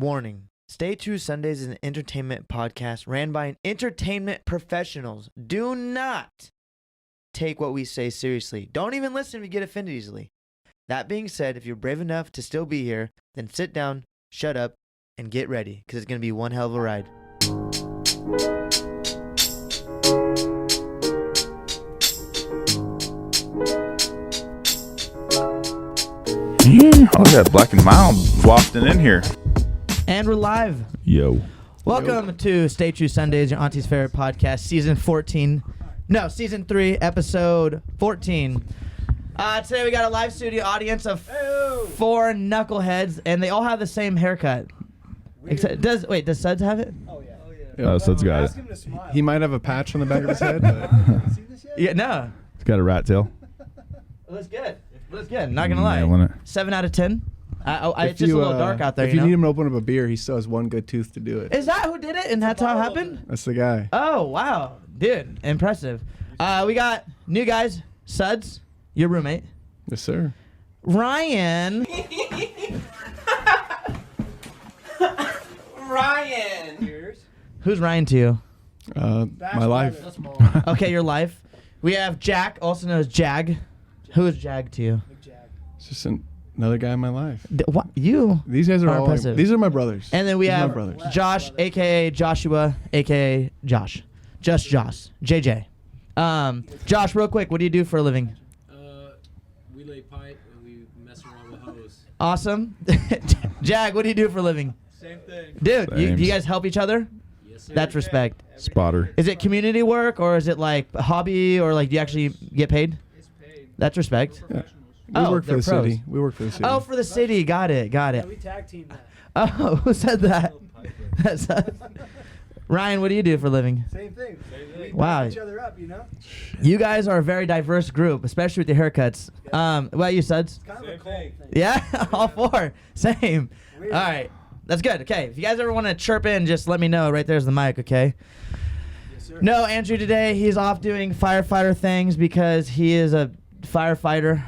Warning. Stay True Sundaze is an entertainment podcast ran by entertainment professionals. Do not take what we say seriously. Don't even listen if you get offended easily. That being said, if you're brave enough to still be here, then sit down, shut up, and get ready, because it's going to be one hell of a ride. Oh, that Black and Mild wafting in here. And we're live. Yo. Welcome to Stay True Sundaze, your auntie's favorite podcast, season 3, episode 14. Today we got a live studio audience of 4 knuckleheads, and they all have the same haircut. Does Suds have it? Oh yeah. Oh, Suds got it. He might have a patch on the back of his head. But Yeah, no. It's got a rat tail. It looks good. Not gonna lie. Nailing it. 7 out of 10. It's just a little dark out there. If you need him to open up a beer, he still has one good tooth to do it. Is that who did it? And that's how it happened? That's the guy. Oh, wow. Dude, impressive. We got new guys. Suds, your roommate. Yes, sir. Ryan. Ryan. Who's Ryan to you? My life. Okay, your life. We have Jack, also known as Jag. Who is Jag to you? It's just another guy in my life. What? You? These guys are all. Impressive. These are my brothers. And then we These are have my brothers. Josh, a.k.a. Joshua, a.k.a. Josh. Just Josh. JJ. Josh, real quick, what do you do for a living? We lay pipe and we mess around with hose. Awesome. Jag, what do you do for a living? Same thing. Dude, do you Same. guys help each other? Yes, sir. That's respect. Spotter. Is it community work, or is it like a hobby, or like do you actually get paid? It's paid. That's respect. Yeah. We Oh, work for they're the pros. city. We work for the city. Oh, for the city. Got it. We tag team that. Oh, who said that? That's Ryan, what do you do for a living? Same thing. We Wow. back each other up, you know? You guys are a very diverse group, especially with your haircuts. What about you, Suds? It's kind of a cult thing. Yeah, all 4. Same. Weird. All right. That's good. Okay. If you guys ever want to chirp in, just let me know. Right there's the mic, okay? Yes, sir. No, Andrew today, he's off doing firefighter things because he is a firefighter,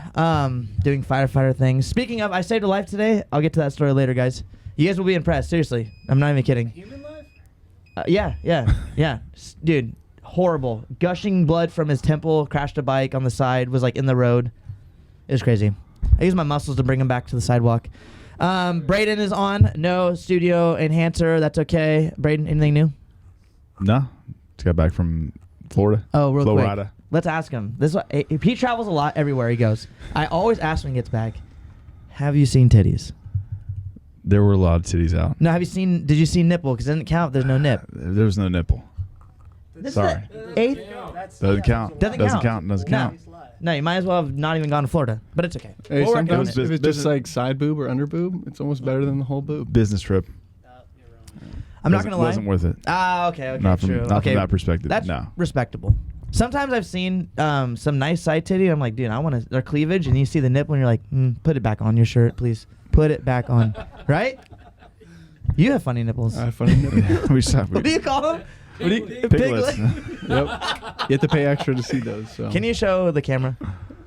doing firefighter things. Speaking of, I saved a life today. I'll get to that story later, guys. You guys will be impressed. Seriously. I'm not even kidding. Human life? Yeah. Dude, horrible. Gushing blood from his temple, crashed a bike on the side, was like in the road. It was crazy. I used my muscles to bring him back to the sidewalk. Braden is on. No studio enhancer. That's okay. Braden, anything new? No. Just got back from Florida. Oh, real Florida. quick. Let's ask him. He travels a lot everywhere he goes. I always ask when he gets back, have you seen titties? There were a lot of titties out. No, did you see nipple? Because it doesn't count if there's no nip. There was no nipple. This Sorry. is the 8th? Doesn't count. Doesn't count. Doesn't No. count. No, you might as well have not even gone to Florida. But it's okay. Hey, We'll work on sometimes it. if it's just like side boob or under boob, it's almost better than the whole boob. Business trip. I'm not going to lie. Wasn't worth it. Okay, Not from, true. not Okay, from that perspective. that's no. respectable. Sometimes I've seen some nice side titty. I'm like, dude, I want their cleavage, and you see the nipple, and you're like, put it back on your shirt, please. Put it back on. Right? You have funny nipples. Funny nipple. What do you call them? Piglets. Yep. You have to pay extra to see those. So. Can you show the camera?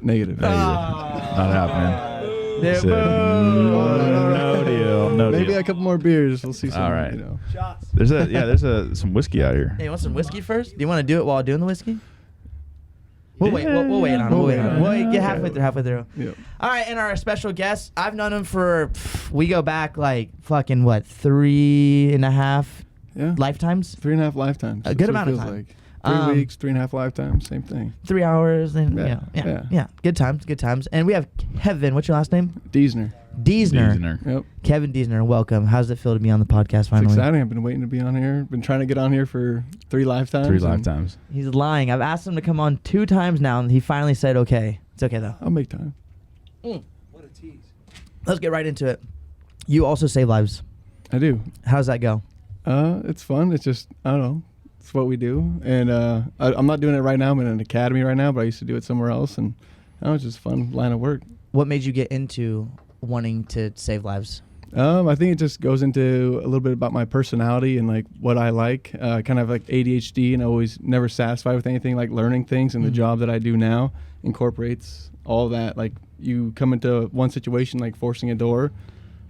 Negative. Not happening. Yeah, Said, no deal. No Maybe deal. a couple more beers. We'll see. All right. You know. Shots. There's some whiskey out here. Hey, you want some whiskey first? Do you want to do it while doing the whiskey? We'll wait on it. We'll wait on it. We'll get halfway through. Yep. All right, and our special guest, I've known him for, we go back like fucking what, 3.5 Yeah. lifetimes? 3.5 lifetimes. A good That's what amount it of feels time. Like. 3 weeks, 3.5 lifetimes. Same thing. 3 hours, and Yeah. yeah. Good times. And we have Kevin. What's your last name? Deesner. Deesner. Yep. Kevin Deesner, welcome. How does it feel to be on the podcast It's finally? exciting. I've been waiting to be on here. Been trying to get on here for 3 lifetimes. 3 and lifetimes. He's lying. I've asked him to come on 2 times now, and he finally said okay. It's okay, though. I'll make time. What a tease. Let's get right into it. You also save lives. I do. How's that go? It's fun. It's just, I don't know. It's what we do. And I'm not doing it right now. I'm in an academy right now, but I used to do it somewhere else. And it's just a fun line of work. What made you get into wanting to save lives? I think it just goes into a little bit about my personality and like what I like. Kind of like ADHD, and always never satisfied with anything, like learning things. And the job that I do now incorporates all that. Like you come into one situation, like forcing a door,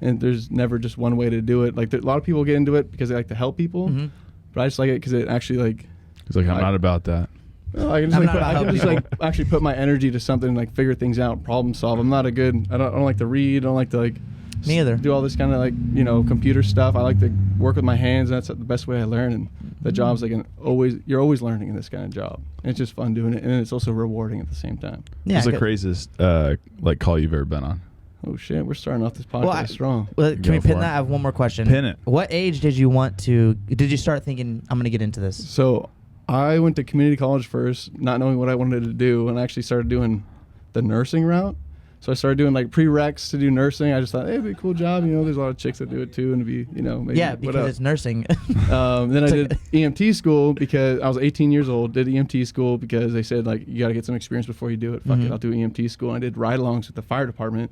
and there's never just one way to do it. Like a lot of people get into it because they like to help people, Mhm. but I just like it because it actually like. He's like, I'm not about that. Well, I can just, I'm like, not I can about just like actually put my energy to something and like figure things out, problem solve. I'm not a good. I don't like to read. I don't like to like. Me either. Do all this kind of like computer stuff. I like to work with my hands. And that's the best way I learn. And the job's like you're always learning in this kind of job. And it's just fun doing it, and it's also rewarding at the same time. Yeah. What's the good. craziest like call you've ever been on? Oh shit, we're starting off this podcast Well, strong. Well, can Go we for pin it. that? I have one more question. Pin it. What age did you start thinking, I'm going to get into this? So I went to community college first, not knowing what I wanted to do, and I actually started doing the nursing route. So I started doing like prereqs to do nursing. I just thought, hey, it'd be a cool job. There's a lot of chicks that do it too, and it'd be, maybe Yeah, because it's nursing. Then I did EMT school because I was 18 years old. Did EMT school because they said like you got to get some experience before you do it. Fuck it, I'll do EMT school. And I did ride-alongs with the fire department,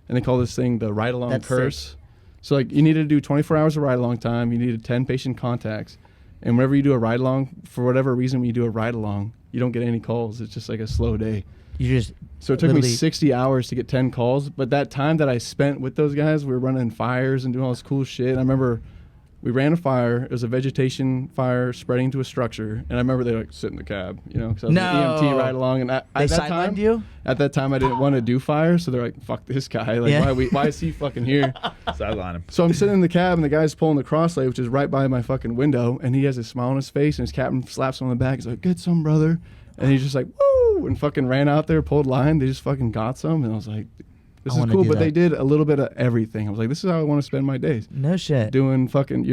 and they call this thing the ride-along That's curse. sick. So like you needed to do 24 hours of ride-along time. You needed 10 patient contacts, and whenever you do a ride-along, for whatever reason, when you do a ride-along, you don't get any calls. It's just like a slow day. You just So it took me literally- 60 hours to get 10 calls, but that time that I spent with those guys, we were running fires and doing all this cool shit. I remember we ran a fire. It was a vegetation fire spreading into a structure, and I remember they like sit in the cab, because I was No. an EMT ride along, and they at that sidelined time, you? at that time, I didn't want to do fire, so they're like, "Fuck this guy! Like, Yeah. why is he fucking here?" Sideline him. So I'm sitting in the cab, and the guy's pulling the crosslay, which is right by my fucking window, and he has a smile on his face, and his captain slaps him on the back. He's like, "Get some, brother," and he's just like, "Woo!" and fucking ran out there, pulled line. They just fucking got some, and I was like, "This I is wanna cool." do But that. they did a little bit of everything. I was like, "This is how I want to spend my days." No shit. Doing fucking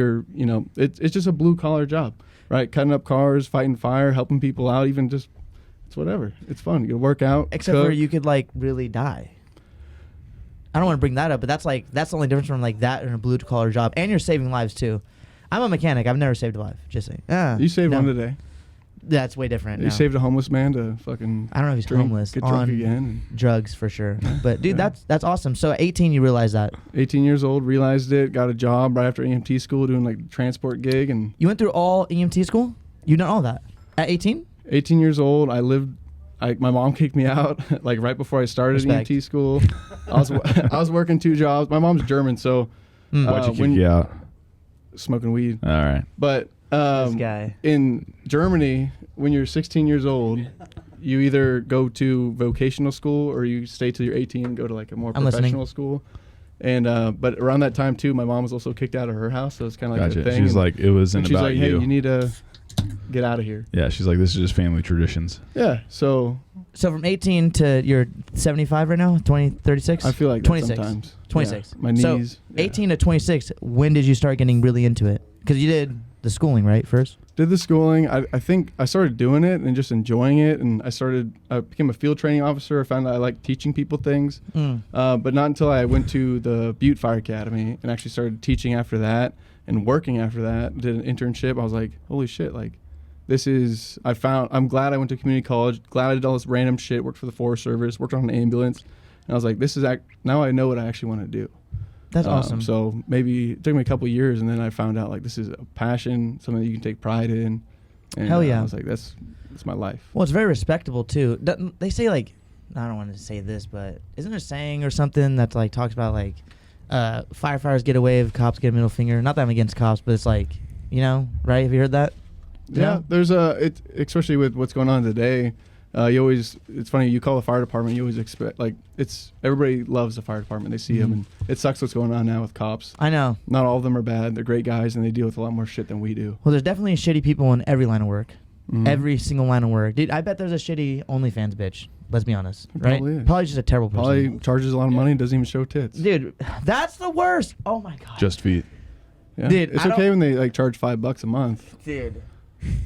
it's just a blue collar job, right? Cutting up cars, fighting fire, helping people out, even just it's whatever. It's fun. You work out. Except cook. for you could like really die. I don't want to bring that up, but that's the only difference from like that and a blue collar job, and you're saving lives too. I'm a mechanic. I've never saved a life. Just saying. You saved no. one today. That's way different. You no. saved a homeless man to fucking. I don't know if he's drink, homeless. Get drunk on again. drugs for sure. But dude, Yeah. that's awesome. So at 18, you realized that 18 years old, realized it, got a job right after EMT school doing like transport gig, and you went through all EMT school. You done all that at 18. 18 years old, my mom kicked me out like right before I started Respect. EMT school. I was working 2 jobs. My mom's German, so Why'd you kick when- you out? smoking weed. All right. But This guy. in Germany, when you're 16 years old, you either go to vocational school or you stay till you're 18 and go to like a more I'm listening. professional school. And but around that time too, my mom was also kicked out of her house, so it's kind of like Gotcha. a thing. She was and- like, it wasn't and she's about like, hey, you. you need to get out of here. Yeah, she's like, this is just family traditions. Yeah, so So from 18 to you're 75 right now, 36? I feel like that 26. sometimes. 26. Yeah, my So, knees. yeah. 18 to 26, when did you start getting really into it? Because you did the schooling, right, first? Did the schooling. I think I started doing it and just enjoying it, and I became a field training officer. I found that I liked teaching people things, but not until I went to the Butte Fire Academy and actually started teaching after that and working after that. Did an internship. I was like, holy shit, like I'm glad I went to community college, glad I did all this random shit, worked for the Forest Service, worked on an ambulance, and I was like, now I know what I actually want to do. That's awesome. So maybe it took me a couple years, and then I found out like this is a passion, something that you can take pride in. And, Hell yeah. I was like, that's my life. Well, it's very respectable too. They say like, I don't want to say this, but isn't there a saying or something that like talks about like firefighters get a wave, cops get a middle finger? Not that I'm against cops, but it's like, right? Have you heard that? Yeah, there's especially with what's going on today. It's funny, you call the fire department, you always expect, like, everybody loves the fire department. They see them, and it sucks what's going on now with cops. I know. Not all of them are bad. They're great guys, and they deal with a lot more shit than we do. Well, there's definitely shitty people in every line of work. Mhm. Every single line of work. Dude, I bet there's a shitty OnlyFans bitch. Let's be honest. Right? Probably is. Probably just a terrible person. Probably charges a lot of money and doesn't even show tits. Dude, that's the worst. Oh my God. Just feet. Yeah. Dude, it's I okay don't- when they like charge $5 a month. Dude.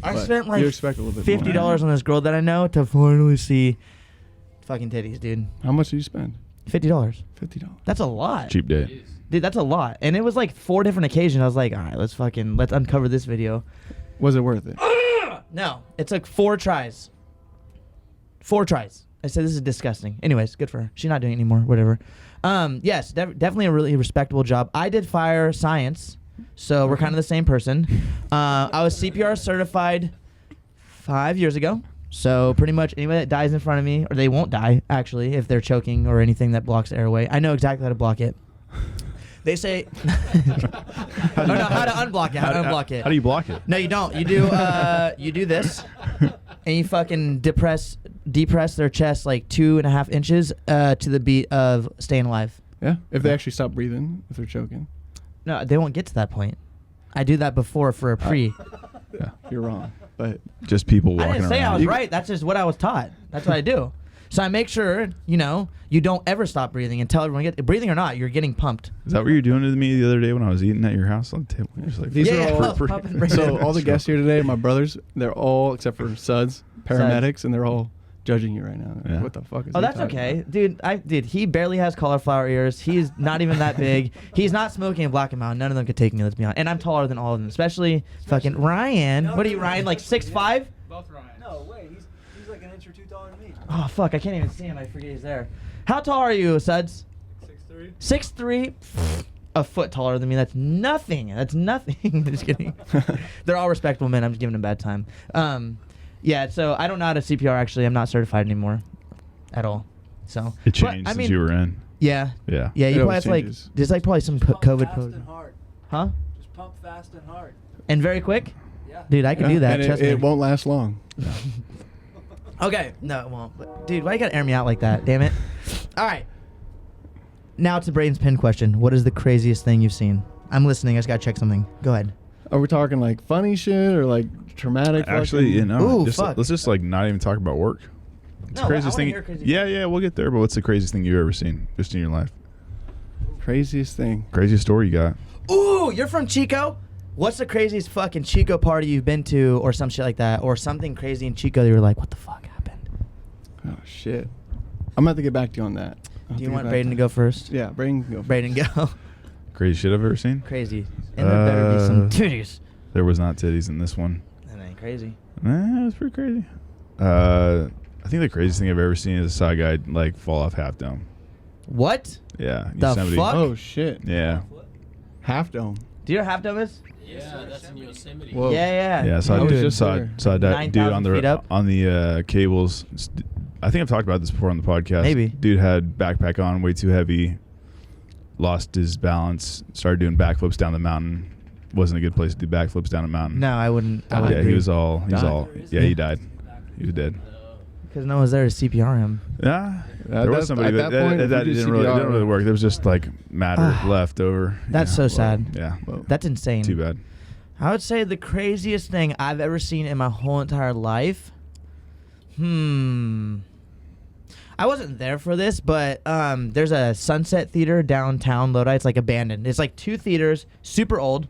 I But spent like you expect a little bit more. $50 on this girl that I know to finally see fucking titties, dude. How much did you spend? $50. $50. That's a lot. Cheap date. Jeez. Dude, that's a lot. And it was like 4 different occasions. I was like, all right, let's uncover this video. Was it worth it? No, it took 4 tries. 4 tries. I said, this is disgusting. Anyways, good for her. She's not doing it anymore. Whatever. Yes, definitely a really respectable job. I did fire science, so we're kind of the same person. I was CPR certified 5 years ago. So pretty much anybody that dies in front of me, or they won't die, actually, if they're choking or anything that blocks the airway. I know exactly how to block it. They say, oh no, how to unblock it? How to unblock it? How do you block it? No, you don't. You do this, and you fucking depress their chest like 2.5 inches to the beat of "Staying Alive." Yeah, if they actually stop breathing, if they're choking. No, they won't get to that point. I do that before for a pre. Yeah. You're wrong, but Just people I walking didn't say I around. was right. That's just what I was taught. That's what I do. So I make sure, you don't ever stop breathing and tell everyone, breathing or not, you're getting pumped. Is that what you were doing to me the other day when I was eating at your house on the table? You're just like, These Yeah, are all yeah, pump and breathe. so all the guests here today, my brothers, they're all except for Suds, paramedics, and they're all judging you right now. They're like, Yeah. what the fuck is? Oh, he that's talking okay, about? dude. He barely has cauliflower ears. He's not even that big. He's not smoking a Black and Mountain. None of them could take me. Let's be honest. And I'm taller than all of them, especially fucking Ryan. No, What are you, no, Ryan? Like 6'5"? Both Ryan. No way. He's like an inch or two taller than me. Oh fuck, I can't even see him. I forget he's there. How tall are you, Suds? 6'3". 6'3". A foot taller than me. That's nothing. That's nothing. Just kidding. They're all respectable men. I'm just giving them a bad time. Yeah. So I don't know how to CPR. Actually, I'm not certified anymore, at all. So it changed I since mean, you were in. Yeah. Yeah. Yeah. It You probably always have to like. changes. There's like probably some Pump COVID fast pros. and hard. Huh? Just pump fast and hard. And very quick. Yeah. Dude, I can Yeah, do that. and Trust it me. won't last long. Okay. No, it won't. But, dude, why you gotta air me out like that? Damn it. All right. Now to Braden's pin question. What is the craziest thing you've seen? I'm listening. I just gotta check something. Go ahead. Are we talking like funny shit or like traumatic? Actually, fucking- you know, Ooh, just, fuck. let's just like not even talk about work. It's No, the craziest I wanna thing. hear crazy- Yeah, we'll get there. But what's the craziest thing you've ever seen just in your life? Craziest thing. Craziest story you got? Ooh, you're from Chico? What's the craziest fucking Chico party you've been to or some shit like that? Or something crazy in Chico that you were like, what the fuck happened? Oh shit. I'm gonna have to get back to you on that. Do you want Braden to go first? Yeah, Braden can go. Braden, go. Crazy shit I've ever seen? Crazy. And there better be some titties. There was not titties in this one. That ain't crazy. It was pretty crazy. I think the craziest thing I've ever seen is a side guy like fall off Half Dome. What? Yeah, The Yosemite. fuck? Oh shit. Yeah, Half Dome. Do you know what Half Dome is? Yeah, that's in Yosemite. Whoa. Yeah. yeah. So I I was did just saw there. saw that dude 9,000 feet up? on the cables. I think I've talked about this before on the podcast. Maybe. Dude had backpack on, way too heavy. Lost his balance. Started doing backflips down the mountain. Wasn't a good place to do backflips down a mountain. No, I wouldn't. I would Yeah, he agree. was all. Died. Yeah, he died. He was dead. Because no one's there to CPR him. Yeah, At there was that- somebody at that that point, if that you do didn't really CPR, work. There was just like matter left over. That's so sad. Yeah, That's insane. too bad. I would say the craziest thing I've ever seen in my whole entire life. I wasn't there for this, but there's a Sunset Theater downtown Lodi. It's like abandoned. It's like 2 theaters, super old.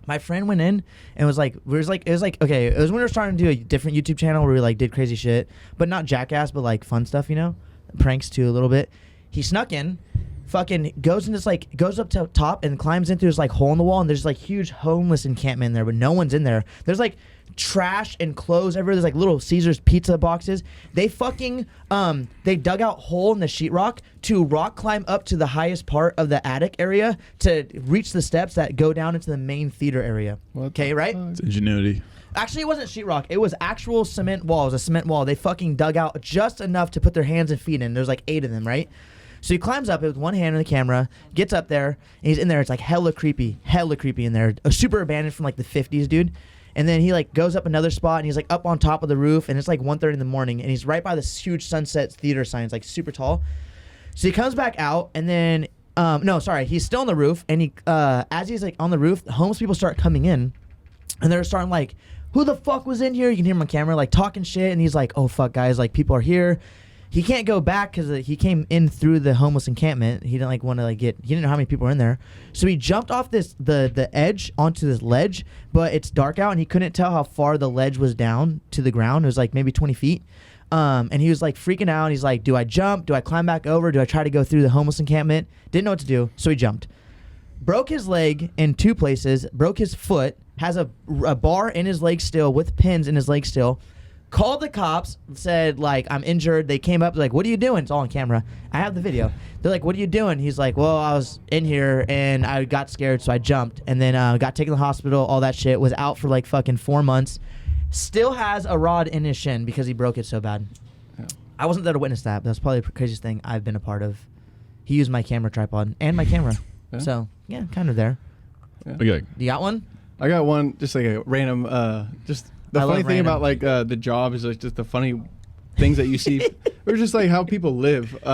My friend went in and was like, it was when we were starting to do a different YouTube channel where we like did crazy shit, but not jackass, but like fun stuff, you know, pranks too a little bit. He snuck in, fucking goes in this like goes up to top and climbs in through this like hole in the wall, and there's like huge homeless encampment in there, but no one's in there. There's like trash and clothes everywhere. There's like little Caesar's pizza boxes. They fucking they dug out hole in the sheetrock to rock climb up to the highest part of the attic area to reach the steps that go down into the main theater area. What Okay, the right? fuck? It's ingenuity. Actually, it wasn't sheetrock. It was actual cement walls, a cement wall. They fucking dug out just enough to put their hands and feet in. There's like 8 of them, right? So he climbs up with one hand on the camera, gets up there, and he's in there. It's like hella creepy in there. Super abandoned from like the 50s, dude. And then he like goes up another spot, and he's like up on top of the roof, and it's like 1:30 in the morning, and he's right by this huge Sunset Theater sign. It's like super tall. So he comes back out, and then he's still on the roof, and he as he's like on the roof, the homeless people start coming in, and they're starting like, who the fuck was in here? You can hear him on camera like talking shit, and he's like, oh fuck guys, like people are here. He can't go back because he came in through the homeless encampment. He didn't like want to like get. He didn't know how many people were in there, so he jumped off the edge onto this ledge. But it's dark out, and he couldn't tell how far the ledge was down to the ground. It was like maybe 20 feet, and he was like freaking out. He's like, "Do I jump? Do I climb back over? Do I try to go through the homeless encampment?" Didn't know what to do, so he jumped. Broke his leg in 2 places. Broke his foot. Has a bar in his leg still with pins in his leg still. Called the cops, said, like, I'm injured. They came up, like, what are you doing? It's all on camera. I have the video. They're like, what are you doing? He's like, well, I was in here, and I got scared, so I jumped. And then got taken to the hospital, all that shit. Was out for, like, fucking 4 months. Still has a rod in his shin because he broke it so bad. Yeah. I wasn't there to witness that, but that's probably the craziest thing I've been a part of. He used my camera tripod and my camera. Yeah. So, Yeah, kind of there. Okay. You got one? I got one, just like a random. Just the I funny love thing random. about like the job is like just the funny things that you see, or just like how people live. When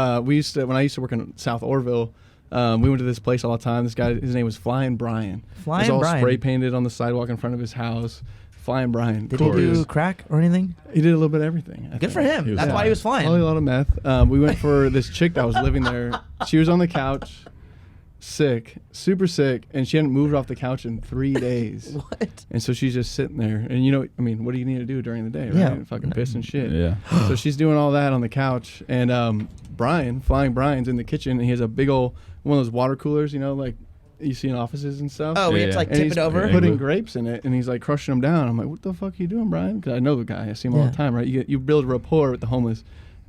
I used to work in South Orville, we went to this place all the time. This guy, his name was Flying Brian. Flying It was all Brian. spray painted on the sidewalk in front of his house. Flying Brian. Did he do crack or anything? He did a little bit of everything. I Good think. for him. He was That's why flying. he was flying. Probably a lot of meth. We went for this chick that was living there. She was on the couch, sick, super sick, and she hadn't moved off the couch in 3 days. What? And so she's just sitting there. And you know, I mean, what do you need to do during the day, right? Yeah. Fucking piss and shit. Yeah. So she's doing all that on the couch. And Flying Brian's in the kitchen, and he has a big old, one of those water coolers, you know, like you see in offices and stuff. Oh, we Yeah, have to like And tip he's it over. Yeah. putting grapes in it, and he's like crushing them down. I'm like, what the fuck are you doing, Brian? Because I know the guy. I see him all Yeah. the time, right? You build rapport with the homeless.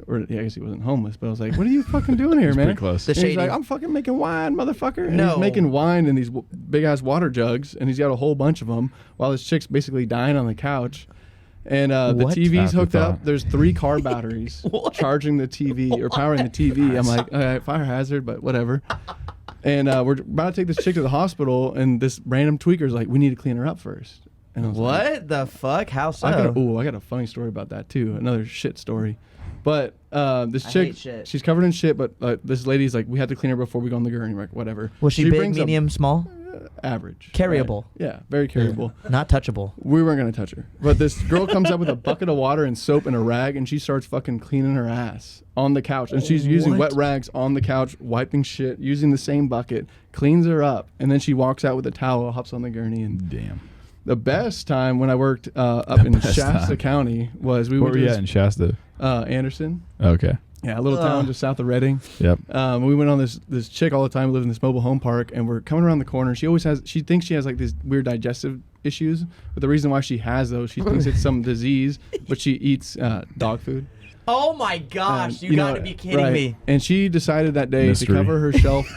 Or yeah, I guess he wasn't homeless, but I was like, what are you fucking doing here, It's man? pretty close. The And he's shady. like, I'm fucking making wine, motherfucker. And No. he's making wine in these big ass water jugs, and he's got a whole bunch of them while this chick's basically dying on the couch. And the What? TV's hooked Afterthought. up. There's 3 car batteries What? charging the TV or powering the TV. I'm like, all right, fire hazard, but whatever. And we're about to take this chick to the hospital, and this random tweaker's like, we need to clean her up first. And I was like, What the fuck? How so? I got a funny story about that too. Another shit story. But this I chick, hate shit. she's covered in shit. But this lady's like, we had to clean her before we go on the gurney, like whatever. Was she big, brings a- medium, small? average, Carryable. right? Yeah, very carryable. Not touchable. We weren't gonna touch her, but this girl comes up with a bucket of water and soap and a rag, and she starts fucking cleaning her ass on the couch. And she's using What? wet rags on the couch, wiping shit, using the same bucket, cleans her up, and then she walks out with a towel, hops on the gurney, and Damn. the best time when I worked up in best Shasta time. County was we Where went were to you this, at in Shasta? Anderson. Okay. Yeah, a little town just south of Reading. Yep. We went on this chick all the time, lived in this mobile home park, and we're coming around the corner. She thinks she has like these weird digestive issues, but the reason why she has those, she thinks it's some disease, but she eats dog food. Oh my gosh! And, You, know, gotta be kidding right. me. And she decided that day Mystery. to cover herself.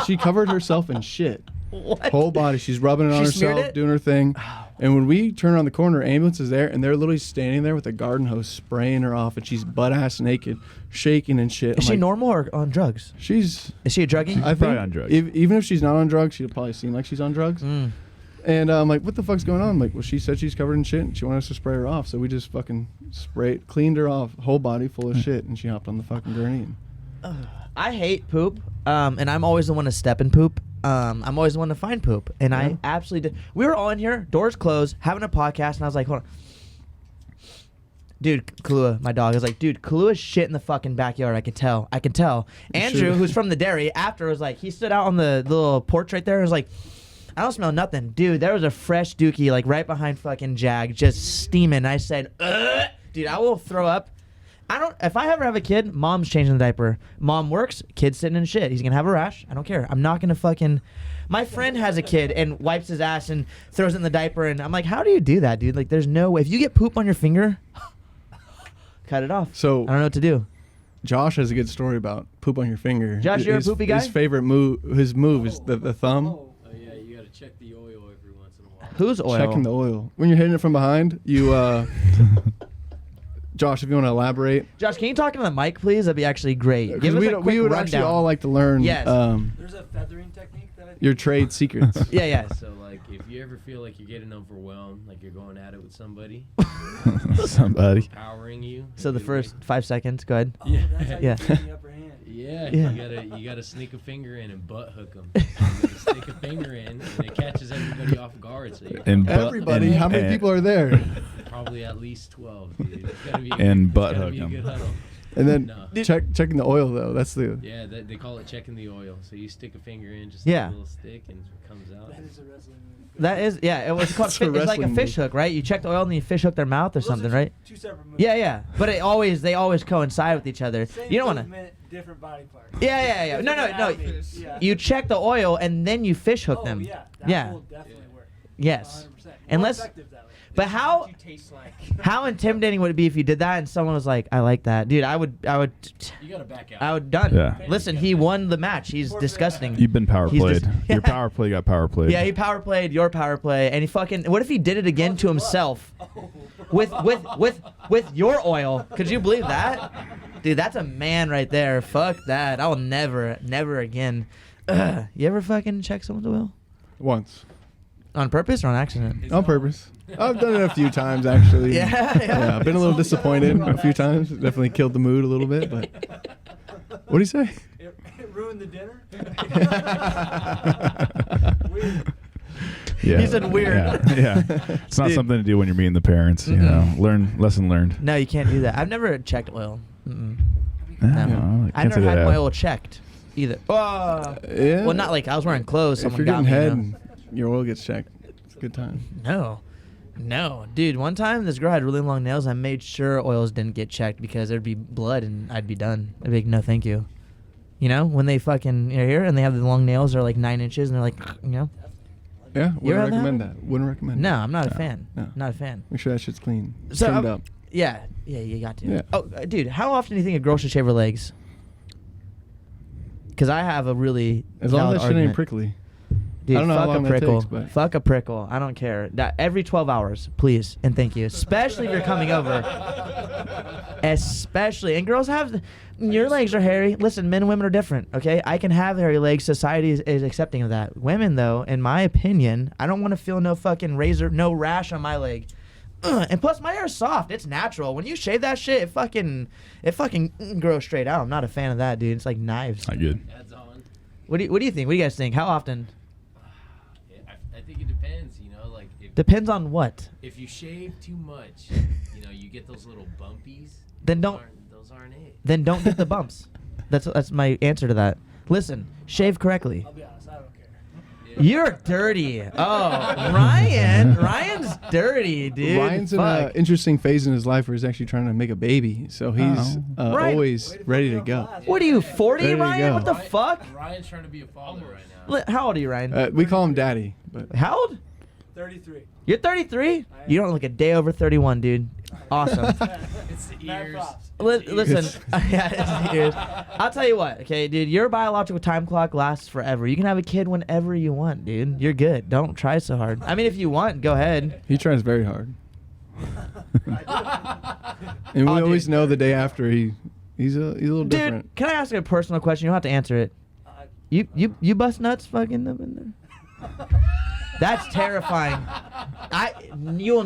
She covered herself in shit. What? Whole body. She's rubbing it on She smeared herself, it? doing her thing. And when we turn around the corner, ambulance is there, and they're literally standing there with a garden hose spraying her off, and she's butt ass naked, shaking and shit. Is I'm she like, normal or on drugs? She's. Is she a druggie? I probably think on drugs. Even if she's not on drugs, she'll probably seem like she's on drugs. Mm. And I'm like, what the fuck's going on? I'm like, well, she said she's covered in shit, and she wanted us to spray her off, so we just fucking cleaned her off, whole body full of shit, and she hopped on the fucking gurney. And I hate poop, and I'm always the one to step in poop. I'm always the one to find poop, and Yeah. I absolutely did. We were all in here, doors closed, having a podcast, and I was like, hold on. Dude, Kahlua, my dog, is like, dude, Kahlua's shit in the fucking backyard. I can tell. Andrew, Sure. who's from the dairy, after was like, he stood out on the little porch right there and was like, I don't smell nothing. Dude, there was a fresh dookie, like right behind fucking Jag, just steaming. I said, ugh. Dude, I will throw up. If I ever have a kid, mom's changing the diaper. Mom works, kid's sitting in shit. He's gonna have a rash. I don't care. I'm not gonna fucking. My friend has a kid and wipes his ass and throws it in the diaper, and I'm like, how do you do that, dude? Like, there's no way. If you get poop on your finger, cut it off. so I don't know what to do. Josh has a good story about poop on your finger. Josh, you're a poopy guy? His favorite move, is the thumb. Oh yeah, you gotta check the oil every once in a while. Who's oil? Checking the oil. When you're hitting it from behind, you. Josh, if you want to elaborate, Josh, can you talk into the mic, please? That'd be actually great. Give because us we, a don't- quick we would rundown. actually all like to learn. Yes. There's a feathering technique that I think Your trade secrets. Yeah, yeah. So like, if you ever feel like you're getting overwhelmed, like you're going at it with somebody, Somebody. powering you. So the you first 5 seconds, go ahead. Oh, that's how Yeah. you get the upper hand. Yeah, Yeah. you gotta sneak a finger in and butt hook them. You gotta stick a finger in, and it catches everybody off guard. So you're And butt- Everybody, and- how many and- people are there? probably at least 12, dude. It's gotta be And it's butt gotta hook be a 'em. good huddle. And then No. checking the oil though. That's the. Yeah, they call it checking the oil. So you stick a finger in, just Yeah. a little stick, and it comes out. That is a wrestling move. That is, yeah. It was called. It's a It's like a wrestling fish move. hook, right? You check the oil and then you fish hook their mouth or Those are something, two- right? Two separate moves. Yeah, yeah. But they always coincide with each other. Same You don't want to. movement, different body parts. Yeah, yeah, yeah. No, Different no, no. anatomy. Yeah. You check the oil and then you fish hook Oh, them. yeah. That Yeah. will definitely work. Yes. 100%. More Unless- effective that way. But how What you taste like. how intimidating would it be if you did that and someone was like, "I like that, dude." I would You gotta back out. done. Yeah. Listen, he won the match. He's disgusting. You've been power He's played. just- Your power play got power played. Yeah, he power played your power play, and he fucking. What if he did it again to himself with your oil? Could you believe that, dude? That's a man right there. Fuck that. I'll never again. You ever fucking check someone's oil? Once. On purpose or on accident? His On own. purpose. I've done it a few times, actually. Yeah. I've been a little disappointed a few times. It definitely killed the mood a little bit, but... What'd he say? It ruined the dinner. Yeah. He said weird. Yeah. It's not Dude. something to do when you're meeting the parents. You know, lesson learned. No, you can't do that. I've never checked oil. Mm-mm. Yeah, No. well, I I've can't say never had that I my have. oil checked either. Yeah. Well, not like I was wearing clothes. If Someone you're got getting me. head you know? and your oil gets checked, it's a good time. No, dude. One time, this girl had really long nails. I made sure oils didn't get checked because there'd be blood and I'd be done. I'd be like, no, thank you. You know, when they fucking are here and they have the long nails, they're like 9 inches, and they're like, you know. Yeah, You ever wouldn't had that? recommend that. Wouldn't recommend No, it. I'm not a fan. No. Not a fan. Make sure that shit's clean. So, Trimmed up. Yeah, you got to. Yeah. Oh, dude, how often do you think a girl should shave her legs? Because I have a really As long valid as that shit ain't argument. prickly. Dude, I don't know how fuck long a that prickle. takes, but- Fuck a prickle. I don't care. Every 12 hours, please, and thank you. Especially if you're coming over. Especially. And girls have... Your legs are hairy. Listen, men and women are different, okay? I can have hairy legs. Society is accepting of that. Women, though, in my opinion, I don't want to feel no fucking no rash on my leg. And plus, my hair is soft. It's natural. When you shave that shit, it fucking grows straight out. I'm not a fan of that, dude. It's like knives. Not good. Adds on. What do you think? What do you guys think? How often? I think it depends. You know, like Depends on what. if you shave too much, you know, you get those little bumpies. Then don't Those aren't it. then don't get the bumps. That's my answer to that. Listen, shave correctly. I'll be honest, I don't care. Yeah. You're dirty. Oh, Ryan's dirty, dude. Ryan's in an Fuck. interesting phase in his life where he's actually trying to make a baby. So he's Ryan- always ready to go. What are you, 40, Ready to Ryan? go. What the fuck? Ryan's trying to be a father right now. How old are you, Ryan? We call him daddy. But How old? 33. You're 33? You don't look a day over 31, dude. Awesome. It's the Mad ears. props. Listen, yeah, it's the ears. I'll tell you what, okay, dude, your biological time clock lasts forever. You can have a kid whenever you want, dude. You're good. Don't try so hard. I mean, if you want, go ahead. he tries very hard. And Oh, we always dude. know the day after he's a little Dude, different. can I ask you a personal question? You don't have to answer it. You bust nuts fucking up in there? That's terrifying. You will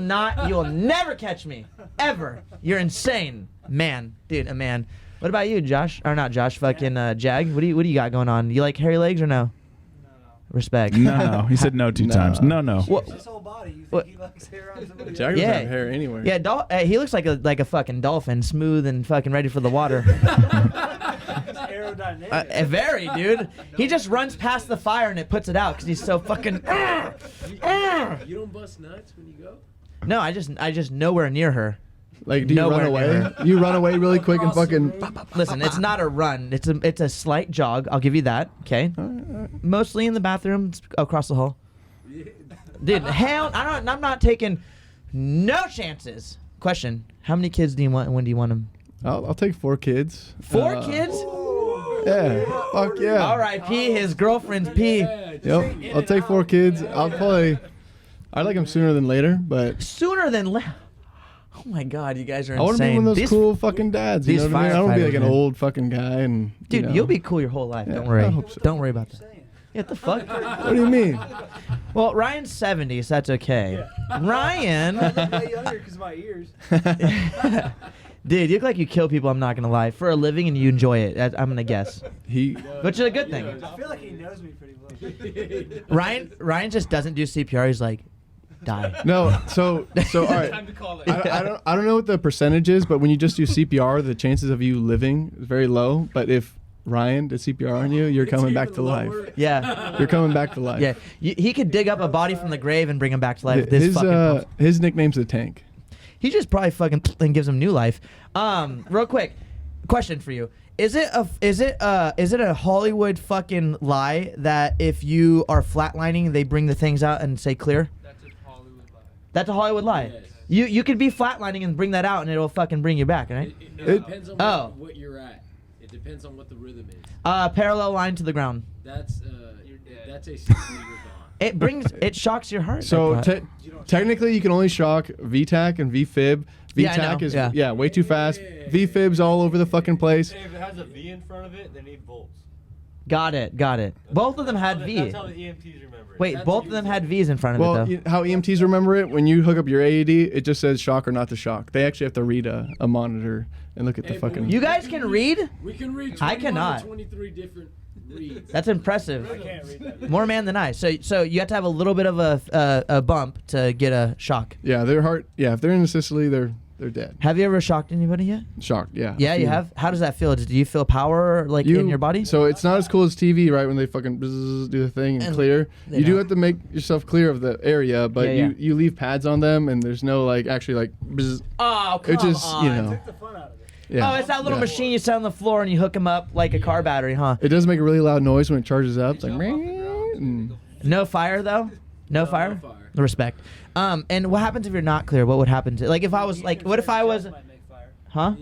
never catch me. Ever. You're insane. Man. Dude, a man. What about you, Josh? Or not Josh, fucking Jag? What do you got going on? You like hairy legs or no? No. Respect. No. He said no 2 No. times. No. What? His whole body. You think What? he likes hair on somebody Jaggers Yeah. have hair anywhere. Yeah, he looks like a fucking dolphin, smooth and fucking ready for the water. It's aerodynamic. Very, dude. He just runs past the fire and it puts it out because he's so fucking. You don't bust nuts when you go? No, I just nowhere near her. Like, do you Nowhere run away? near You run away really quick and Across the fucking. room. Listen, it's not a run. It's a slight jog. I'll give you that. Okay. Mostly in the bathroom, across the hall. Dude, hell, I'm not taking no chances. Question: how many kids do you want? And when do you want them? I'll take 4 kids. 4 kids? Yeah. Fuck yeah. R.I.P. His girlfriend's P. Yep. I'll take 4 kids. I like them sooner than later, but Sooner than later. Oh my God, you guys are I want to be insane. one of those These- cool fucking dads. You these know what I mean? I don't want to be like firefighters, an man. old fucking guy and. Dude, you know. you'll be cool your whole life. Yeah, Don't worry. I hope so. Don't worry about that. Saying. Yeah, what the fuck? What do you mean? Well, Ryan's 70, so that's okay. Ryan. I'm way younger because my ears. Dude, you look like you kill people, I'm not going to lie. For a living and you enjoy it, I'm going to guess. He. Which is a good thing. I feel like he knows me pretty well. Ryan just doesn't do CPR. He's like, die. No. So all right. Time to call it. I don't know what the percentage is, but when you just do CPR, the chances of you living is very low. But if Ryan did CPR on you, you're coming back to life. Yeah. You're coming back to life. Yeah. He could dig up a body from the grave and bring him back to life. with This fucking His nickname's the Tank. he just probably fucking and gives him new life. Real quick, question for you: Is it a Hollywood fucking lie that if you are flatlining, they bring the things out and say clear? That's a Hollywood lie. That's a Hollywood lie. Yes. You could be flatlining and bring that out, and it'll fucking bring you back, right? It depends on Oh. what you're at. It depends on what the rhythm is. Parallel line to the ground. That's a 6 meter gone. It shocks your heart. So that thought. technically, you can only shock VTAC and VFib. Yeah, I know, VTAC is yeah. way too fast. VFib's all over the fucking place. If it has a V in front of it, they need volts. Got it. Both of them had V. That's how the EMTs remember it. Wait, That's both of them had V's in front of Well, it, though. how EMTs remember it, when you hook up your AED, it just says shock or not to shock. They actually have to read a monitor and look at the Hey, but fucking... You guys can read? We can read 21 I cannot. to 23 different reads. That's impressive. I can't read that. More man than I. So you have to have a little bit of a bump to get a shock. Yeah, their heart... Yeah, if they're in Sicily, they're dead. Have you ever shocked anybody yet? Shocked, yeah. Yeah, you have. How does that feel? Do you feel power like in your body? So it's not as cool as TV, right? When they fucking bzzz, do the thing and And clear. they You do don't. have to make yourself clear of the area, but Yeah, yeah. you leave pads on them, and there's no like actually like. Bzzz. Oh, come It's just on. you know. Took the fun out of it. Yeah. Oh, it's that little yeah. machine you set on the floor and you hook them up like a car battery, huh? It does make a really loud noise when it charges up. It's like. And No fire though. No fire. Respect. And what happens if you're not clear? What would happen to like if I was like what if I was, Chest might make fire. huh?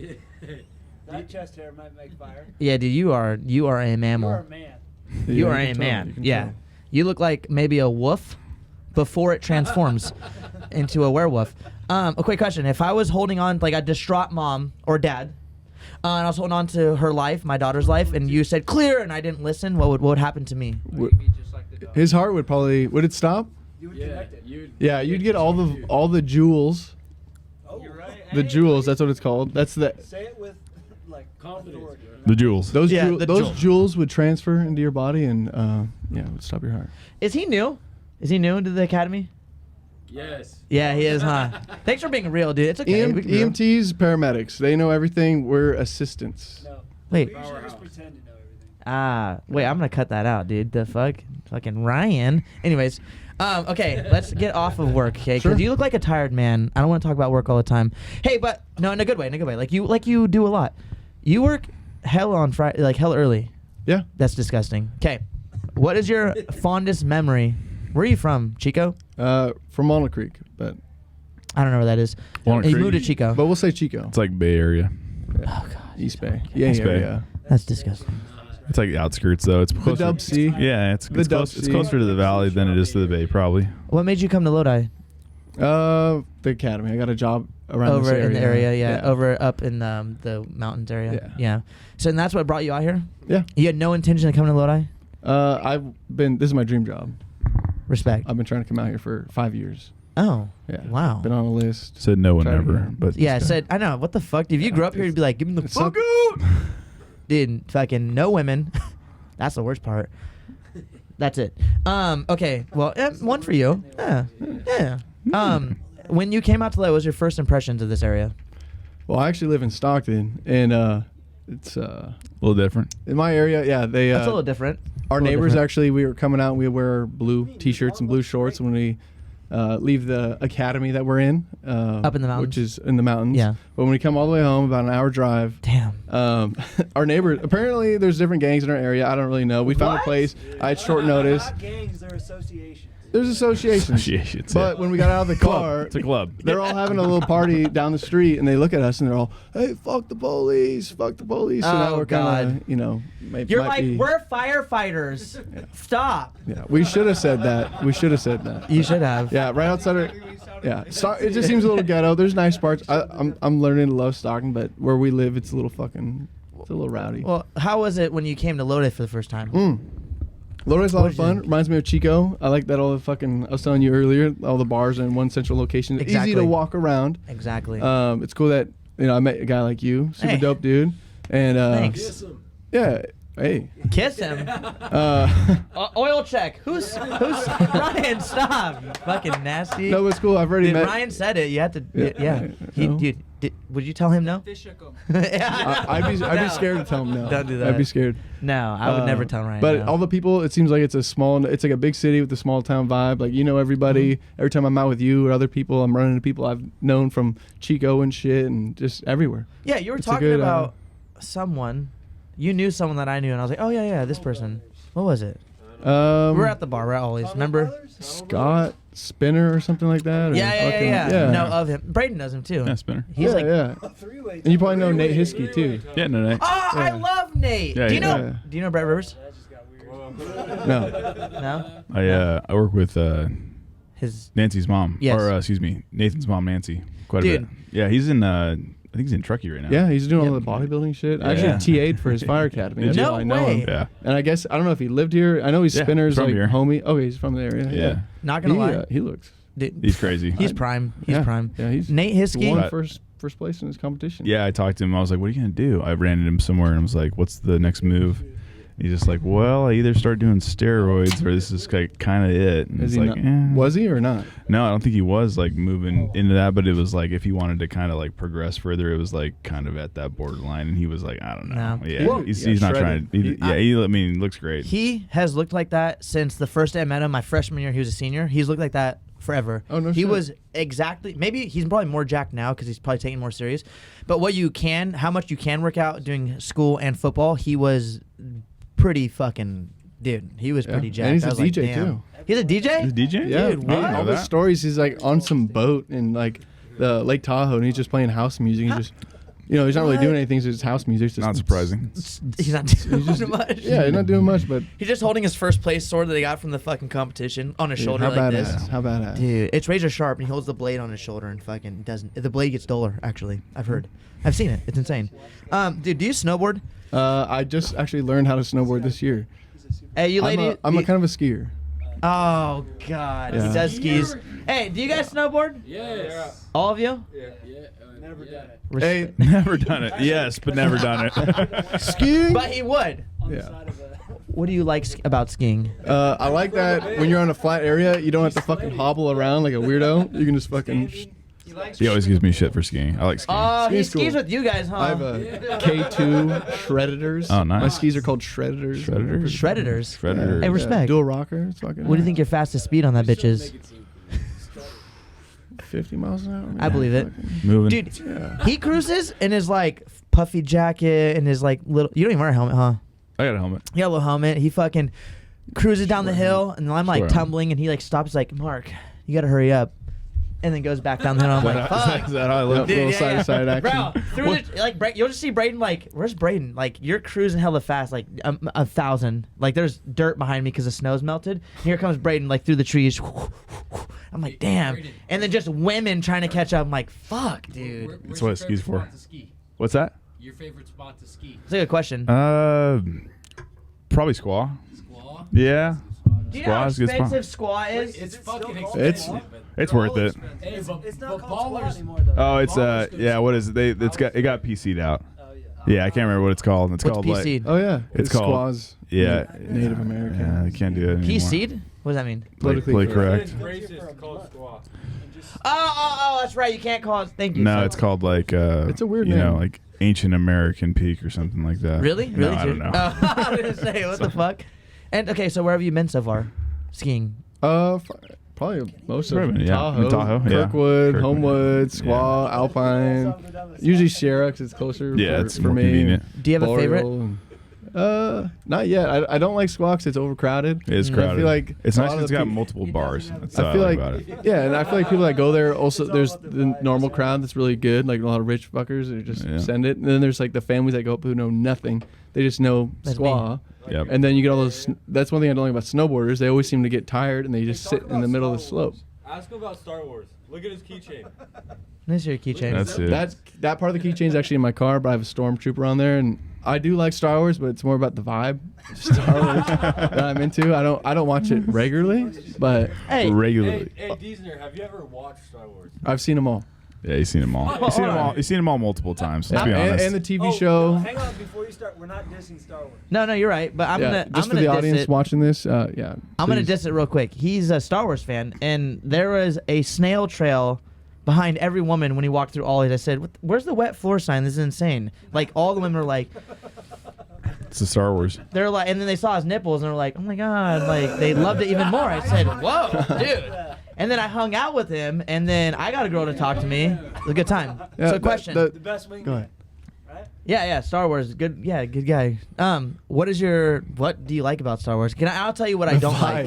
That chest hair might make fire. Yeah, dude, you are a You are mammal. a man. You Yeah, are you a can tell, man. you can Yeah. tell. You look like maybe a wolf before it transforms into a werewolf. A quick question. If I was holding on like a distraught mom or dad, and I was holding on to her life, my daughter's life, and you said clear and I didn't listen, what would happen to me? His heart would probably. Would it stop? You would Yeah, connect it. Yeah, you'd get all the jewels. Oh, you're right. The jewels. That's what it's called. That's the. Say it with like Confidence, authority. bro. The jewels. Those Yeah, jewel- the those jewel. jewels would transfer into your body and yeah, it would stop your heart. Is he new? Is he new into the academy? Yes. Yeah, he is, huh? Thanks for being real, dude. It's okay. we can be real. EMTs, paramedics, they know everything. We're assistants. No. Wait. We usually Powerhouse. just pretend to know everything. Wait, I'm gonna cut that out, dude. The fucking Ryan. Anyways, okay, let's get off of work, okay? Because Sure. you look like a tired man. I don't want to talk about work all the time. Hey, but no, in a good way, Like you do a lot. You work hell on Friday, like hell early. Yeah. That's disgusting. Okay, what is your fondest memory? Where are you from, Chico? From Walnut Creek, but I don't know where that is. Walnut You Creek. moved to Chico. we'll say Chico. It's like Bay Area. Oh god, East Bay. Yeah, East yeah, Bay. yeah. that's disgusting. It's like the outskirts though. It's The closer. Dub C. Yeah, it's The it's, Dub close, it's C. closer to the valley than it is to the Bay, probably. What made you come to Lodi? The academy. I got a job around Over this area. in the area, yeah. Over up in the mountains area. Yeah. So and that's what brought you out here? Yeah. You had no intention of coming to Lodi? This is my dream job. Respect. I've been trying to come out here for 5 years. Oh. Yeah. Wow. Been on a list. Said no one Try it ever, again. but Yeah, I this guy- said, I know, what the fuck? If you grew up here, you'd be like, give me the It's fuck not- out. Dude, fucking no women. That's the worst part. That's it. Okay, well, one for you. Yeah. Yeah. When you came out to Lodi, what was your first impressions of this area? Well, I actually live in Stockton, and it's a little different. in my area. Yeah, they. That's a little different. Our A little neighbors different. actually, we were coming out and we wear blue t-shirts and blue shorts when we leave the academy that we're in. Up in the mountains? Which is in the mountains. Yeah. But when we come all the way home, about an hour drive, Damn. our neighbors, apparently there's different gangs in our area. I don't really know. We found a What? place. I had short notice. Not gangs, they're associations. There's associations. Associations, But yeah. when we got out of the car, It's a club. they're all having a little party down the street, and they look at us and they're all, "Hey, fuck the police, fuck the police." So now Oh, we're kind of, You're like, we're firefighters. Stop. Yeah, we should have said that. We should have said that. You should have. Yeah, right outside our. Yeah, it just seems a little ghetto. There's nice parts. I'm learning to love Stockton, but where we live, it's a little rowdy. Well, how was it when you came to Lodi for the first time? Lodi's a lot of What'd you fun. think? Reminds me of Chico. I like that all the fucking. I was telling you earlier, all the bars are in one central location. It's Exactly. easy to walk around. Exactly. It's cool that I met a guy like you, super Hey. dope dude, and Thanks. Kiss him. yeah, hey, Kiss him. uh, Oil check. Who's Ryan? Stop. You fucking nasty. no, it's cool. I've already Dude, met. Ryan said it. You had to. Yeah. Yeah, He, no. dude, would you tell him no? Yeah. I'd be No. scared to tell him no. Don't do that. I'd be scared. No, I would never tell Ryan. But no. all the people, it seems like it's like a big city with a small town vibe. Like everybody. Mm-hmm. Every time I'm out with you or other people, I'm running into people I've known from Chico and shit, and just everywhere. Yeah, you were It's a talking good, about someone. You knew someone that I knew, and I was like, oh yeah, this person. What was it? We're at the bar. We're always. Remember? Scott Spinner or something like that. Or Yeah. fucking- No, of him. Braden knows him too. Yeah, Spinner. He's yeah, like, yeah. Three-way. And you probably know Nate Hiskey too. Yeah, no. oh, I Yeah. love Nate. Yeah, do you yeah. know? Yeah. Do you know Brett Rivers? That just got weird. No. No. I work with His. Nancy's mom. Yes. Or excuse me, Nathan's mom, Nancy. Quite a Dude. bit. Yeah, he's in I think he's in Truckee right now. Yeah, he's doing all Yep. the bodybuilding shit. I Yeah. actually TA'd for his fire academy. That's No how I know way. him. Yeah. And I guess I don't know if he lived here. I know he's Yeah, Spinner's from like here. homie. Oh, he's from the area. Yeah. Not gonna lie, He looks. dude, He's crazy. he's prime. He's yeah. prime. Yeah, he's Nate Hiskey. won But- first place in his competition. Yeah, I talked to him. I was like, "What are you gonna do?" I ran into him somewhere, and I was like, "What's the next move?" He's just like, "Well, I either start doing steroids, or this is kind of it." And Is it's he like, not, was he or not? No, I don't think he was like moving into that, but it was like if he wanted to kind of like progress further, it was like kind of at that borderline, and he was like, "I don't know." No. Yeah, Well, he's yeah, not shredded. trying. I mean, he looks great. He has looked like that since the first day I met him. My freshman year, he was a senior. He's looked like that forever. Oh, no He shit. was exactly. Maybe he's probably more jacked now because he's probably taking it more serious. But how much you can work out doing school and football, he was pretty fucking. Dude, he was Yeah. pretty jacked. And he's I a was like, DJ damn. too. He's a DJ? He's a DJ. Yeah, Dude, I didn't know all the that. stories. He's like on some boat in like the Lake Tahoe, and he's just playing house music. He's just, he's not really doing anything. It's just house music. It's just Not surprising. He's not doing He's just, much. yeah, he's not doing much, but He's just holding his first place sword that he got from the fucking competition on his dude, shoulder how like badass? this. How badass? Dude, it's razor sharp, and he holds the blade on his shoulder and fucking doesn't. The blade gets duller. Actually, I've heard. I've seen it. It's insane. Dude, do you snowboard? I just actually learned how to snowboard this year. Hey, you lady. I'm a kind of a skier. Oh God, he Yeah. does skis. Hey, do you guys snowboard? Yes. All of you? Never done it. Hey, Never done it. Yes, but never done it. skiing. But he would. On the Yeah. side of a. What do you like about skiing? I like that when you're on a flat area, you don't have to fucking hobble around like a weirdo. You can just fucking. He likes He always gives me shit for skiing. I like skiing. Oh, he Skiing's skis cool. with you guys, huh? I have a K2 Shredditors. Oh, nice. My skis are called Shredditors. Shredditors? Shredditors. Shredder. Hey, respect. Dual rocker. It's fucking. What do you think your fastest speed on that bitch is? 50 miles an hour. I believe it. Moving. Dude, Yeah. he cruises in his like puffy jacket and his like little. You don't even wear a helmet, huh? I got a helmet. He got a little helmet. He fucking cruises down the hill, and I'm like Swear. tumbling, and he like stops, like, Mark, you gotta hurry up, and then goes back down the hill. I'm like, fuck. Is that how I look? Yep. Little side-to-side action. Bro, through the, like, you'll just see Braden, like, where's Braden? Like, you're cruising hella fast, like, 1,000. Like, there's dirt behind me because the snow's melted. Here comes Braden, like, through the trees. I'm like, damn. Braden. And then just women trying to catch up. I'm like, fuck, dude. That's what ski's for. To ski? What's that? Your favorite spot to ski? That's a good question. Probably squaw. Squaw? Yeah. Do you know how Squaw's a good spot. expensive squaw is? It's it still fucking called It's- expensive. but It's worth it. Hey, but, It's but not called squad ballers. anymore though. Oh, it's Ballers goes yeah. What is it? It got PC'd out. Oh yeah. Yeah, I can't remember what it's called. It's What's called PC'd? Oh yeah. It's called- squaws. Yeah. Native American. Yeah, I can't do it anymore. PC'd? What does that mean? Politically correct. Oh, that's right. You can't call it. Thank you. No, sir. it's called like It's a weird you know, name. like Ancient American Peak or something like that. Really? No, Really? I don't know. Oh, I was gonna say, what the fuck? And okay, so where have you been so far? Skiing. Probably most of Probably, them. yeah. Tahoe, In Tahoe, yeah. Kirkwood, Kirkwood, Homewood, yeah. Squaw, Alpine. Usually Sierra because it's closer. Yeah, for, it's for more me. convenient. Do you have a favorite? Boreal and- not yet. I don't like Squaw because it's overcrowded. It is Mm. crowded. I feel like it's a nice lot 'cause of it's the got peop- multiple bars. That's I what feel I like like, about it. yeah, and I feel like people that go there also. There's the normal crowd that's really good, like a lot of rich fuckers that just Yeah. send it, and then there's like the families that go up who know nothing. They just know That's Squaw, Yep. and then you get all those. That's one thing I don't like about snowboarders. They always seem to get tired and they just sit in the middle of the slope. Ask him about Star Wars. Look at his keychain. This is your keychain. That's it. That part of the keychain is actually in my car, but I have a stormtrooper on there, and I do like Star Wars, but it's more about the vibe of Star Wars that I'm into. I don't watch it regularly, but Hey, regularly. Hey, Deesner, have you ever watched Star Wars? I've seen them all. Yeah, you've seen them all. Oh, You've seen hold them all. on. You've seen them all multiple times. Let's be and, honest. and the TV Oh, show. Hang on, before you start, we're not dissing Star Wars. no, you're right. But I'm Yeah, gonna, just I'm for gonna the diss audience it. watching this, yeah. I'm gonna please. diss it real quick. He's a Star Wars fan, and there was a snail trail behind every woman when he walked through Ollie's. I said, "Where's the wet floor sign? This is insane." Like all the women were like, It's the Star Wars. they're like, and then they saw his nipples and they're like, "Oh my god!" Like they loved it even more. I said, "Whoa, dude!" And then I hung out with him, and then I got a girl to talk to me. It was a good time. Yeah, so, question. The best wing. Go ahead. Right? Yeah, Star Wars, good. Yeah, good guy. What do you like about Star Wars? I'll tell you what I don't like.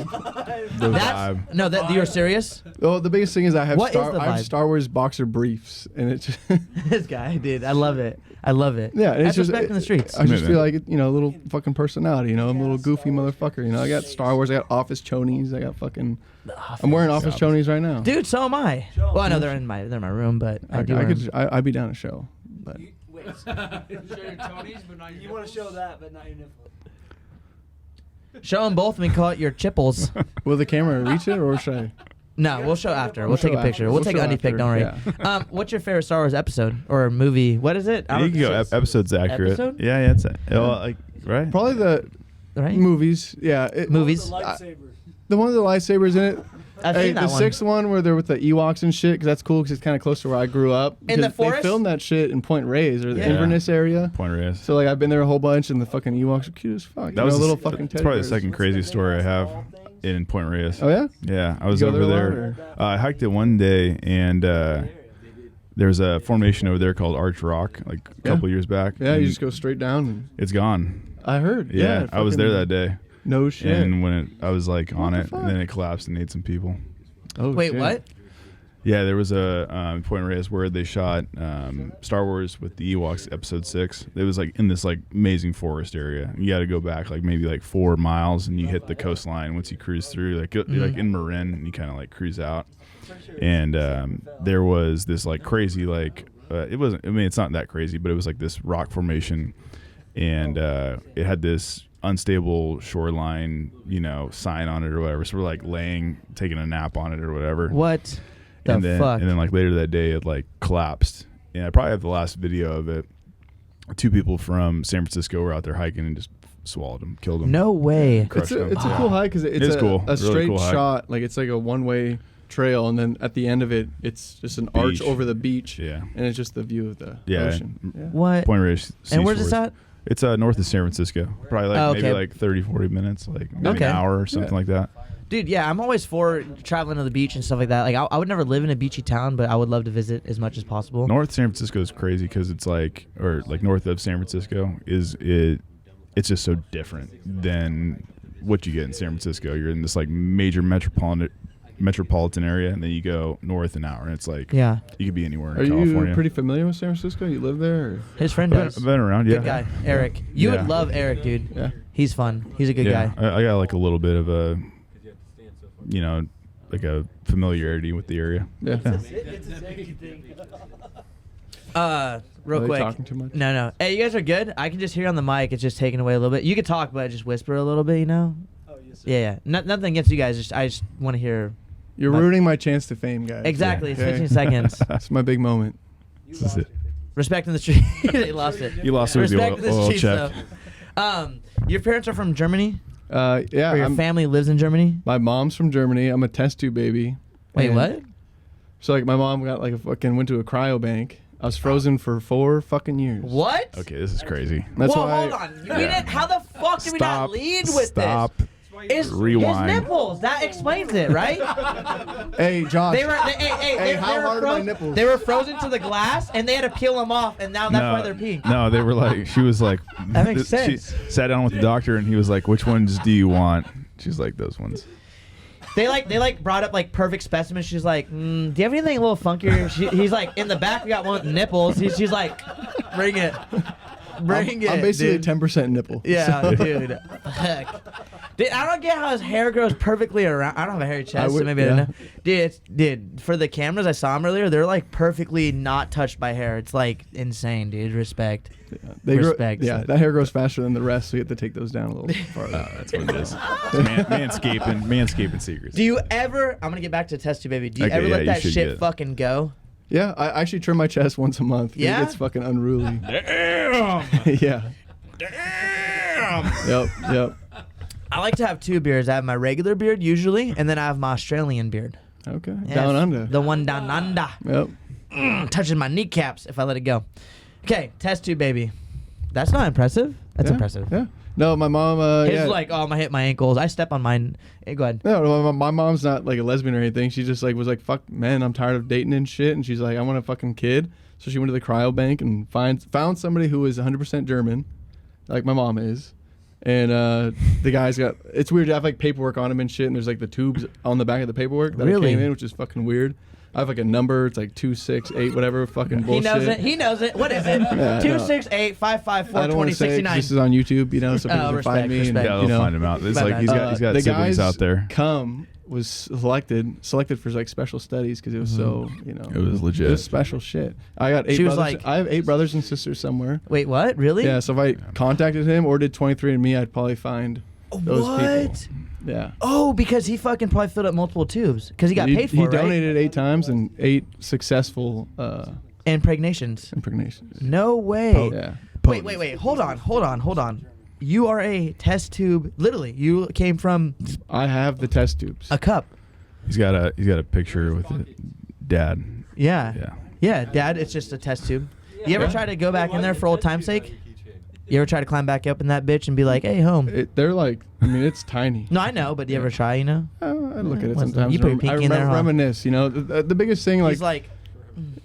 The That's vibe. no, that you're serious. Well, the biggest thing is I have What is the I have vibe? Star Wars boxer briefs, and it's just, This guy, dude, I love it. I love it. yeah, and That's it's just respect in the streets. I just Commitment. feel like a little fucking personality. I'm a little goofy motherfucker. I got Star Wars. I got Office chonies. I got fucking. I'm wearing Office chonies right now. Dude, so am I. Well, I know they're in my room, but I do. wear 'em. I'd be down to show. But Wait, Show your Tony's, but not your you want to nipples? show that, but not your nipple. Show them both and we call it your chipples. will the camera reach it, or should I? No, we'll show after. We'll We'll take show a picture. after. We'll We'll take an show Auntie pic, after, don't worry. yeah. What's your favorite Star Wars episode or movie? What is it? I You don't can go episode's accurate. Episode? Yeah, it's well, like right. Probably the Right? movies. Yeah, Movies. The lightsabers. the one with the lightsabers in it. I've Hey, seen that the one. sixth one where they're with the Ewoks and shit, because that's cool because it's kind of close to where I grew up. In the 'Cause they forest? filmed that shit in Point Reyes or the Yeah. Inverness area. Point Reyes. So like I've been there a whole bunch, and the fucking Ewoks are cute as fuck. That was a the little s- fucking. That's probably the teddy second bears. crazy story I have in Point Reyes. Oh yeah. Yeah, I was You go over there a there. lot, I hiked it one day, and there's a formation over there called Arch Rock, like a couple years back. Yeah, you and just go straight down. And It's gone. I heard. Yeah, I was there fucking- that day, No shit. and when I was like on the it, and then it collapsed and ate some people. oh, Wait, shit. what? Yeah, there was a Point Reyes where they shot Star Wars with the Ewoks, Episode 6. It was like in this like amazing forest area. You got to go back like maybe like 4 miles, and you hit the coastline once you cruise through. Like you're like in Marin, and you kind of like cruise out. And there was this like crazy like it wasn't. I mean, it's not that crazy, but it was like this rock formation, and it had this unstable shoreline, sign on it or whatever. So we're like taking a nap on it or whatever. What the and then, fuck? And then like later that day, it like collapsed. And I probably have the last video of it. 2 people from San Francisco were out there hiking and just swallowed them, killed them. No way. Crushed them. It's a cool hike because it's It's a, cool. a Really straight cool hike. shot. Like it's like a one-way trail, and then at the end of it, it's just an arch Beach. over the beach, Yeah. and it's just the view of the Yeah. ocean. Yeah. What? Point Reyes. And where's this seashores. at? It's north of San Francisco. Probably like Oh, okay. maybe like 30, 40 minutes, like maybe Okay. an hour or something like that. Dude, yeah, I'm always for traveling to the beach and stuff like that. Like, I would never live in a beachy town, but I would love to visit as much as possible. North San Francisco is crazy because it's like, or like north of San Francisco it's just so different than what you get in San Francisco. You're in this like major metropolitan area, and then you go north an hour, and it's like Yeah. you could be anywhere Are in California. you pretty familiar with San Francisco? You live there? Or? His friend does. I've been around, yeah. Good guy, Eric. You Yeah. would love Eric, dude. Yeah. He's fun. He's a good Yeah, guy. I got like a little bit of a, like a familiarity with the area. Yeah. It's a safety thing. Real Are they quick. talking too much? No. Hey, you guys are good? I can just hear on the mic. It's just taking away a little bit. You could talk, but just whisper a little bit, Oh, yes, sir. Yeah. Nothing against you guys. I just want to hear. You're My- ruining my chance to fame, guys. Exactly. It's Okay. 15 seconds. It's my big moment. You This is lost it. your 50. Respect in the street. They lost it. You lost it with the Respect in the oil streets, check. though. Your parents are from Germany? Yeah. Or your family lives in Germany? My mom's from Germany. I'm a test tube baby. Wait, And what? So like my mom got like went to a cryo bank. I was frozen for 4 fucking years. What? Okay, this is crazy. That's Whoa, why. hold on. We didn't. How the fuck did we not lead with Stop. this? It's Rewind. his nipples. That explains it, right? Hey, Josh. They were. They how were hard are my frozen. nipples? They were frozen to the glass, and they had to peel them off, and now that's why they're peeing. No, they were like, she was like, That makes She sense. sat down with the doctor, and he was like, which ones do you want? She's like, those ones. They brought up like perfect specimens. She's like, do you have anything a little funkier? He's like, in the back we got one with nipples. She's like, bring it. Bring it. I'm basically dude. 10% nipple. Yeah, dude. Heck. Dude, I don't get how his hair grows perfectly around. I don't have a hairy chest, so maybe I don't know. Dude, for the cameras, I saw him earlier. They're like perfectly not touched by hair. It's like insane, dude. Respect. They Respect. that hair grows faster than the rest, so you have to take those down a little farther. That's what it is. It's manscaping secrets. Do you ever? I'm gonna get back to test tube, baby. Do you Okay, ever yeah, let you that should shit get it. fucking go? Yeah, I actually trim my chest once a month. Yeah? It gets fucking unruly. Damn. Yeah. Damn. Yep. I like to have 2 beards. I have my regular beard usually, and then I have my Australian beard. Okay. Yeah, Down under. The one down under. Yep. Touching my kneecaps if I let it go. Okay, test tube, baby. That's not impressive. That's Yeah, impressive. Yeah. No, my mom. His yeah. like, oh, I'm gonna hit my ankles. I step on mine. Hey, go ahead. No, my mom's not like a lesbian or anything. She just like was like, "Fuck, man, I'm tired of dating and shit." And she's like, "I want a fucking kid." So she went to the cryo bank and found somebody who was 100% German, like my mom is. And the guy's got. It's weird. I have like paperwork on him and shit. And there's like the tubes on the back of the paperwork that Really? it came in, which is fucking weird. I have like a number. It's like 268, whatever. Fucking bullshit. He knows it. He knows it. What is it? no. 268 554 I don't want to say it 'cause this is on YouTube, you know, so people can respect, find me. respect. And, Yeah, you they'll know, find him out. It's My like bad. he's got the siblings guy's out there. cum was selected for like special studies because it was so, you know, It was legit. It was special shit. I got 8 She was brothers. like- I have 8 brothers and sisters somewhere. Wait, what? Really? Yeah, so if I contacted him or did 23andMe, I'd probably find those What? people. Yeah. Oh, because he fucking probably filled up multiple tubes because he got paid for He it, right? donated 8 times and 8 successful Impregnations. impregnations. No way. Yeah. Wait. Hold on. You are a test tube. Literally, you came from I have the test tubes. a cup. He's got a picture with it. Dad. Yeah. Yeah. Yeah, Dad, it's just a test tube. You ever try to go back in there for old time's sake? You ever try to climb back up in that bitch and be like, hey, home? They're like, I mean, it's tiny. No, I know, but do you ever try, you know? I look at it What's- sometimes. you put your pinky in there, huh? Reminisce, you know. The biggest thing, like, He's like,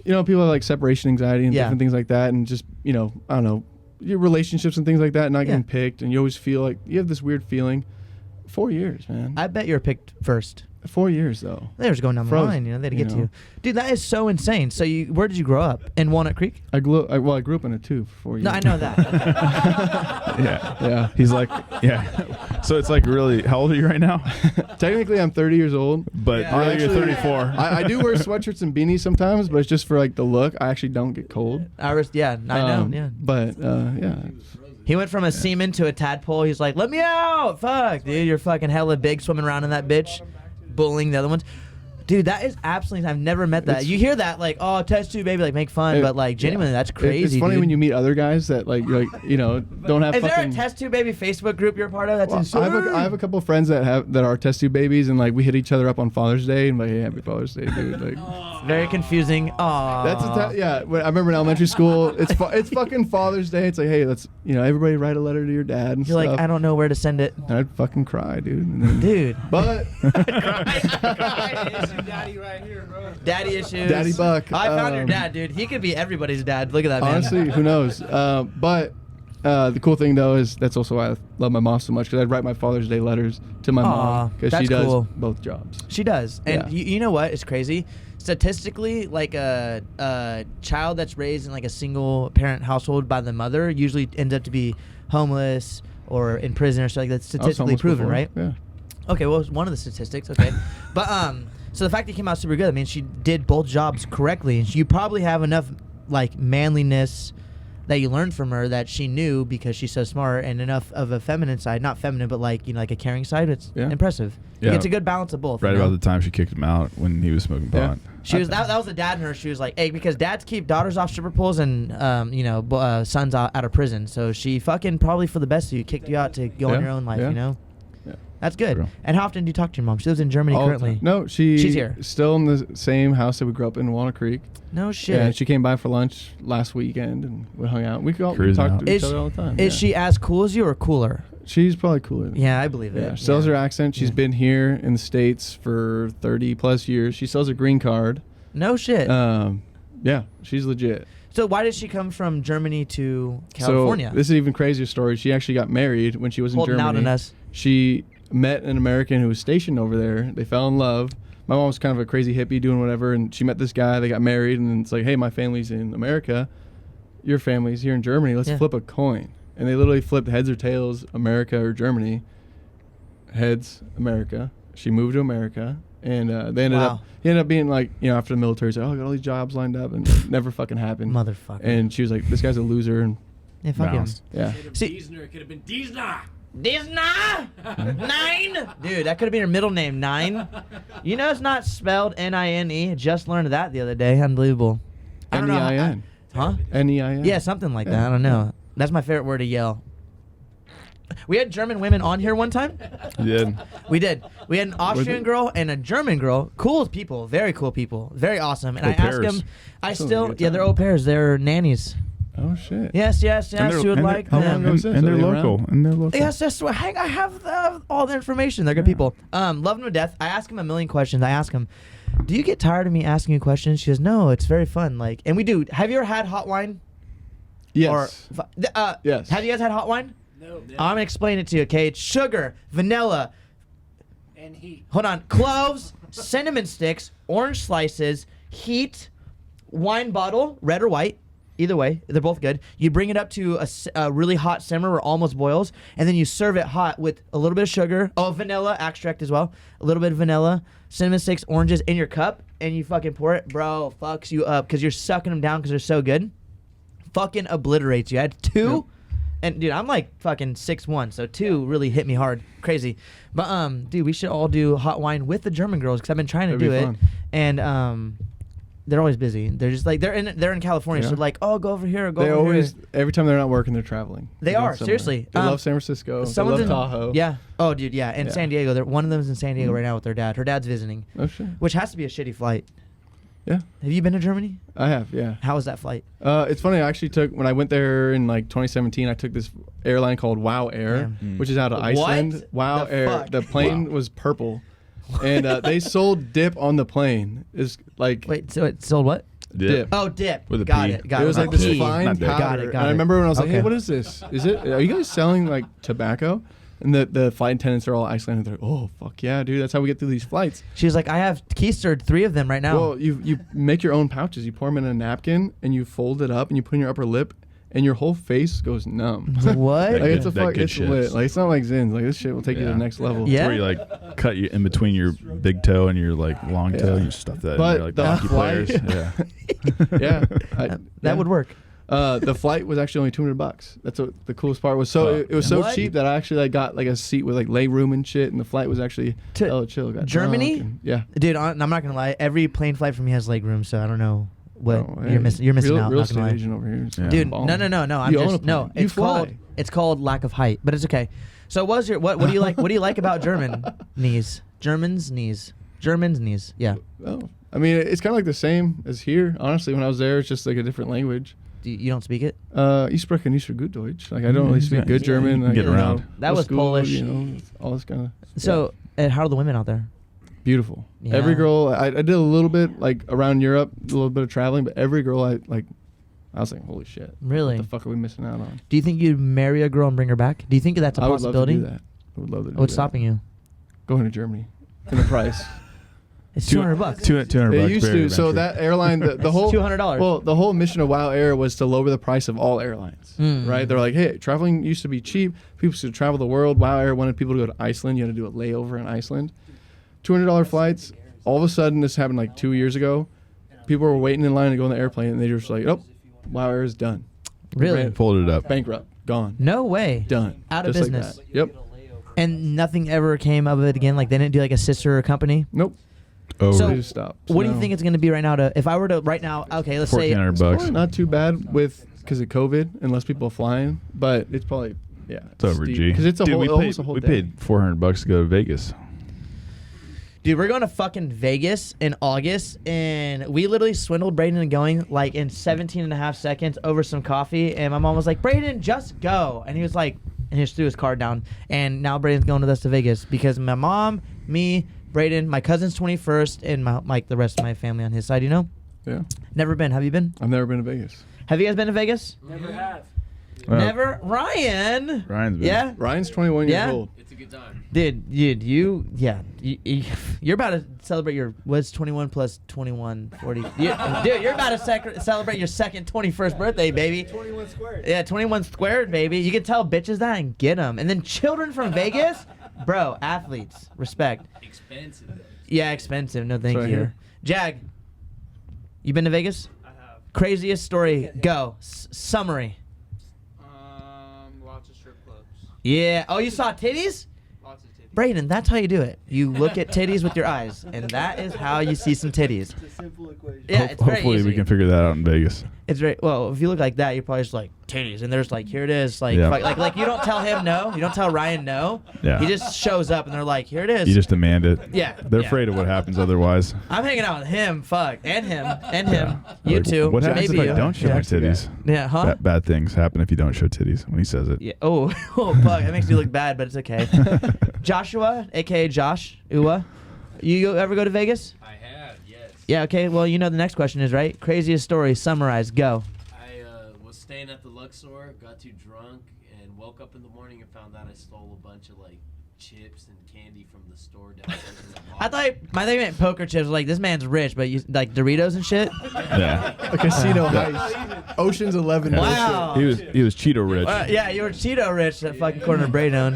you know, people have like separation anxiety and Yeah. different things like that, and just, you know, I don't know, your relationships and things like that, not getting picked, and you always feel like you have this weird feeling. 4 years, man. I bet you were picked first. 4 years though. They were just going down the Frozen, line, you know, they had to you get to know. you. Dude, that is so insane. So where did you grow up? In Walnut Creek? I grew up in a tube for 4 years. No, I know that. Yeah. Yeah. He's like, yeah. So it's like really, how old are you right now? Technically, I'm 30 years old. But I really, you're actually- 34. I do wear sweatshirts and beanies sometimes, but it's just for like the look. I actually don't get cold. I know, yeah. But yeah. He went from a seaman to a tadpole. He's like, let me out. Fuck, dude. You're fucking hella big swimming around in that bitch, bullying the other ones. Dude, that is absolutely, I've never met that. You hear that, like, oh, test tube, baby, like, make fun, but, like, genuinely, that's crazy, It's funny dude. when you meet other guys that, like, you're like, you know, don't have Is there a fucking... test tube baby Facebook group you're a part of? That's Well, insane. I have a couple of friends that are test tube babies, and like we hit each other up on Father's Day, and like, hey, happy Father's Day, dude. Like, Very confusing. Aww. that's yeah. I remember in elementary school, it's fucking Father's Day. It's like, hey, let's everybody write a letter to your dad and You're stuff. like, I don't know where to send it. And I'd fucking cry, dude. And then- Dude. But Daddy right here, bro. Daddy issues. Daddy Buck. I found your dad, dude. He could be everybody's dad. Look at that, man. honestly, who knows? But the cool thing though is that's also why I love my mom so much, because I'd write my Father's Day letters to my Aw, mom because she that's does cool. both jobs. She does. And Yeah. you know what? It's crazy. Statistically, like a child that's raised in like a single parent household by the mother usually ends up to be homeless or in prison or something like that. I was Statistically homeless proven, before. right? Yeah. Okay, well, it's one of the statistics. Okay, but so the fact that he came out super good, I mean, she did both jobs correctly, and you probably have enough like manliness that you learned from her that she knew because she's so smart, and enough of a feminine side, not feminine, but like like a caring side. It's impressive. Yeah. It's a good balance of both. Right you know? about the time she kicked him out when he was smoking Yeah. pot. She was that was the dad in her. She was like, hey, because dads keep daughters off stripper poles and sons out of prison. So she fucking probably for the best of you kicked you out to go on Yeah, your own life. yeah. You know, Yeah. that's good. True. And how often do you talk to your mom? She lives in Germany All the currently. time. No, she's here. Still in the same house that we grew up in Walnut Creek. No shit. Yeah, and she came by for lunch last weekend, and we hung out. We talk Cruising out. to each Is- other all the time. Is yeah. she as cool as you or cooler? She's probably cooler. Than Yeah, I believe it. Yeah, she sells her accent. She's Yeah. been here in the States for 30 plus years. She sells her green card. No shit. Yeah, she's legit. So why did she come from Germany to California? So this is an even crazier story. She actually got married when she was in Holding Germany. out on us. She met an American who was stationed over there. They fell in love. My mom was kind of a crazy hippie doing whatever, and she met this guy. They got married, and then it's like, hey, my family's in America. Your family's here in Germany. Let's Yeah. flip a coin. And they literally flipped heads or tails, America or Germany. Heads, America. She moved to America, and they ended Wow. up. He ended up being like, after the military, he's like, oh, I got all these jobs lined up, and it never fucking happened. Motherfucker. And she was like, this guy's a loser, and Yeah, fuck him. Bounced. yeah. See- Diesner, it could have been Diesner. Disna! Nine! Dude, that could have been her middle name, Nine. You know it's not spelled N-I-N-E. Just learned that the other day. Unbelievable. I don't know how- N-E-I-N. Huh? N-E-I-N. Yeah, something like that. I don't know. That's my favorite word to yell. We had German women on here one time. You did. We did. We had an Austrian girl and a German girl. Cool people. Very cool people. Very awesome. And Au I asked pairs. them, I Sounds still, like a good yeah, they're time. au pairs. They're nannies. Oh, shit. Yes, yes, And yes. they're- You would and they're- like how long them. ago was this? And Are they're they around? local. And they're local. Yes, yes. I have all the information. They're good people. Love them to death. I ask them a million questions. I ask them, do you get tired of me asking you questions? She goes, no, it's very fun. Like, and we do. Have you ever had hot wine? Yes. Yes. Have you guys had hot wine? No. I'm gonna explain it to you. Okay, it's sugar, vanilla. And heat. Hold on, cloves, cinnamon sticks, orange slices, heat, wine bottle, red or white, Either way, they're both good. You bring it up to a really hot simmer where it almost boils, and then you serve it hot with a little bit of sugar. Oh, vanilla extract as well. A little bit of vanilla, cinnamon sticks, oranges in your cup, and you fucking pour it. Bro, fucks you up because you're sucking them down because they're so good. Fucking obliterates you. I had 2. Yep. And dude, I'm like fucking 6'1", so 2 really hit me hard, crazy. But dude, we should all do hot wine with the German girls because I've been trying to do it, and they're always busy. They're just like they're in California, so like, oh, go over here, or go they over always here. Every time they're not working, they're traveling. They are seriously. They love San Francisco. They love Tahoe. Yeah. Oh, dude, yeah. And San Diego. One of them's in San Diego right now with their dad. Her dad's visiting. Oh shit. Which has to be a shitty flight. Yeah. Have you been to Germany? I have, yeah. How was that flight? It's funny. I actually took when I went there in like 2017. I took this airline called Wow Air, which is out of Iceland. Wow the Air. fuck? The plane was purple, and they sold dip on the plane. It's like Wait, so it sold what? dip. Oh, dip. With a Got P. it. Got It it. was like Not this P. fine Not dip. powder. Got it, got and I it. remember when I was like, Okay. "Hey, what is this? Are you guys selling like tobacco?" And the flight attendants are all Icelandic. They're like, "Oh fuck yeah, dude! That's how we get through these flights." She was like, I have keistered 3 of them right now. Well, you make your own pouches. You pour them in a napkin and you fold it up and you put in your upper lip, and your whole face goes numb. What? Like it's a That fuck. good It's shit. lit. Like it's not like Zins. Like this shit will take you to Yeah. the next level. Yeah. It's where you like cut you in between your big toe and your like long toe. You stuff that But in there like the hockey flight- players. Yeah. Yeah. That would work. The flight was actually only $200. That's what the coolest part was. So it was so What? cheap that I actually like got like a seat with like leg room and shit, and the flight was actually To hella chill. Got Germany? drunk and- yeah. Dude, I'm not gonna lie. Every plane flight for me has leg room, so I don't know what Oh, you're hey, missing. You're missing real, out. Real Not gonna estate lie. agent over here. Yeah. Dude, Bomb. no. I'm You own a just no. plane. You fly. It's called lack of height, but it's okay. So what was your what do you like? What do you like about German knees? Germans knees. Yeah. Oh, I mean, it's kind of like the same as here. Honestly, when I was there, it's just like a different language. You don't speak it? Ich spreche nicht so gut Deutsch. Like I don't really speak good German. Like, Get you know, around. That no was school, Polish. You know, all this kind of. So how are the women out there? Beautiful. Yeah. Every girl, I did a little bit like around Europe, a little bit of traveling, but every girl I was like, holy shit. Really? What the fuck are we missing out on? Do you think you'd marry a girl and bring her back? Do you think that's a I would love to possibility? do that. I would love to do What's that. stopping you? Going to Germany. And the price. It's $200. $200 It bucks. used barrier to. So entry. that airline, the whole $200. Well, the whole mission of Wow Air was to lower the price of all airlines. Right? They're like, hey, traveling used to be cheap. People should travel the world. Wow Air wanted people to go to Iceland. You had to do a layover in Iceland. $200 flights. All of a sudden, this happened like 2 years ago. People were waiting in line to go on the airplane, and they just like, oh, Wow Air is done. Really? Folded it up. Bankrupt. Gone. No way. Done. Out of Just like business. that. Yep. And nothing ever came of it again? Like they didn't do like a sister company? Nope. Oh, So- They just stopped. What do you No. think it's going to be right now? If I were to right now, okay, let's say $1,400 It's bucks. probably not too bad because of COVID, unless people are flying. But it's probably It's over, G. because it's a Dude, whole almost a whole we day. paid $400 to go to Vegas. Dude, we're going to fucking Vegas in August, and we literally swindled Brayden into going like in 17 and a half seconds over some coffee, and my mom was like, Brayden, just go. And he was like, and he just threw his card down. And now Brayden's going with us to Vegas because my mom, me, Brayden, my cousin's 21st, and like the rest of my family on his side, you know? Yeah. Never been. Have you been? I've never been to Vegas. Have you guys been to Vegas? Never have. Never? Ryan? Ryan's been. Yeah? Ryan's 21 Yeah? years old. It's a good time. Dude, you're about to celebrate your, what's 21 plus 21, 40. Dude, you're about to celebrate your second 21st birthday, baby. 21 squared. Yeah, 21 squared, baby. You can tell bitches that and get them. And then children from Vegas, bro, athletes, respect. Expensive though. Yeah, expensive. No, thank Right you. here. Jag, you been to Vegas? I have. Craziest story, go. Summary. Lots of strip clubs. Yeah. Oh, you saw titties? Lots of titties. Brayden, that's how you do it. You look at titties with your eyes, and that is how you see some titties. It's a simple equation. Yeah, it's very Hopefully easy. we can figure that out in Vegas. It's very well. If you look like that, you're probably just like titties, and there's like here it is, like Yeah. like you don't tell him no, you don't tell Ryan no. Yeah. He just shows up, and they're like, here it is. You just demand it. Yeah, They're yeah. afraid of what happens otherwise. I'm hanging out with him, fuck, and him, You Like, too. What happens maybe if I you. don't show Yeah. my titties? Yeah, huh? Bad things happen if you don't show titties when he says it. Yeah. Oh, oh, fuck. That makes me look bad, but it's okay. Joshua, aka Josh Uwa, you ever go to Vegas? I have, yes. Yeah. Okay. Well, you know the next question is right. Craziest story. Summarize. Go. I was staying at the Luxor, got too drunk, and woke up in the morning and found out I stole a bunch of like chips and candy from the store downstairs in the I thought my thing meant poker chips. Like this man's rich, but you like Doritos and shit. Yeah. A casino heist. Ocean's 11. Wow. He was Cheeto rich. Yeah, you were Cheeto rich. That fucking corner of Braydon.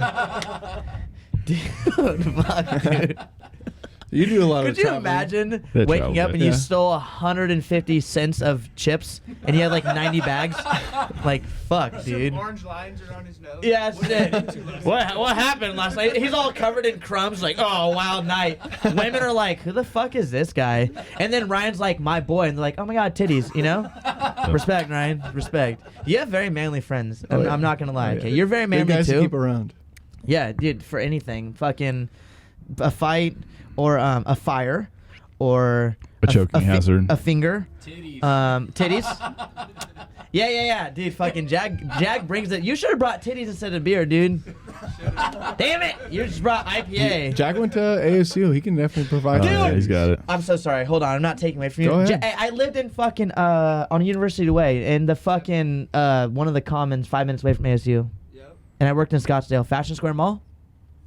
Dude, fuck, dude. You do a lot Could of you traveling. imagine That's waking up right. and you Yeah. stole 150 cents of chips and you had like 90 bags? Like, fuck, dude. Orange lines around his nose. Yeah, shit. What happened last night? He's all covered in crumbs, like, oh, wild night. Women are like, who the fuck is this guy? And then Ryan's like, my boy. And they're like, oh my God, titties, you know? Respect, Ryan. Respect. You have very manly friends. Oh, yeah. I'm not going to lie. Oh, yeah. Okay, you're very Good manly guys to too. keep around. Yeah, dude, for anything. Fucking a fight or a fire or A choking hazard. A finger. Titties. Titties. Yeah. Dude, fucking Jag brings it. You should have brought titties instead of beer, dude. Damn it. You just brought IPA. Jack went to ASU. He can definitely provide. Dude! Yeah, he's got it. I'm so sorry. Hold on. I'm not taking away from you. Go ahead. I lived in fucking on University Way in the fucking one of the commons 5 minutes away from ASU. Yep. And I worked in Scottsdale Fashion Square Mall.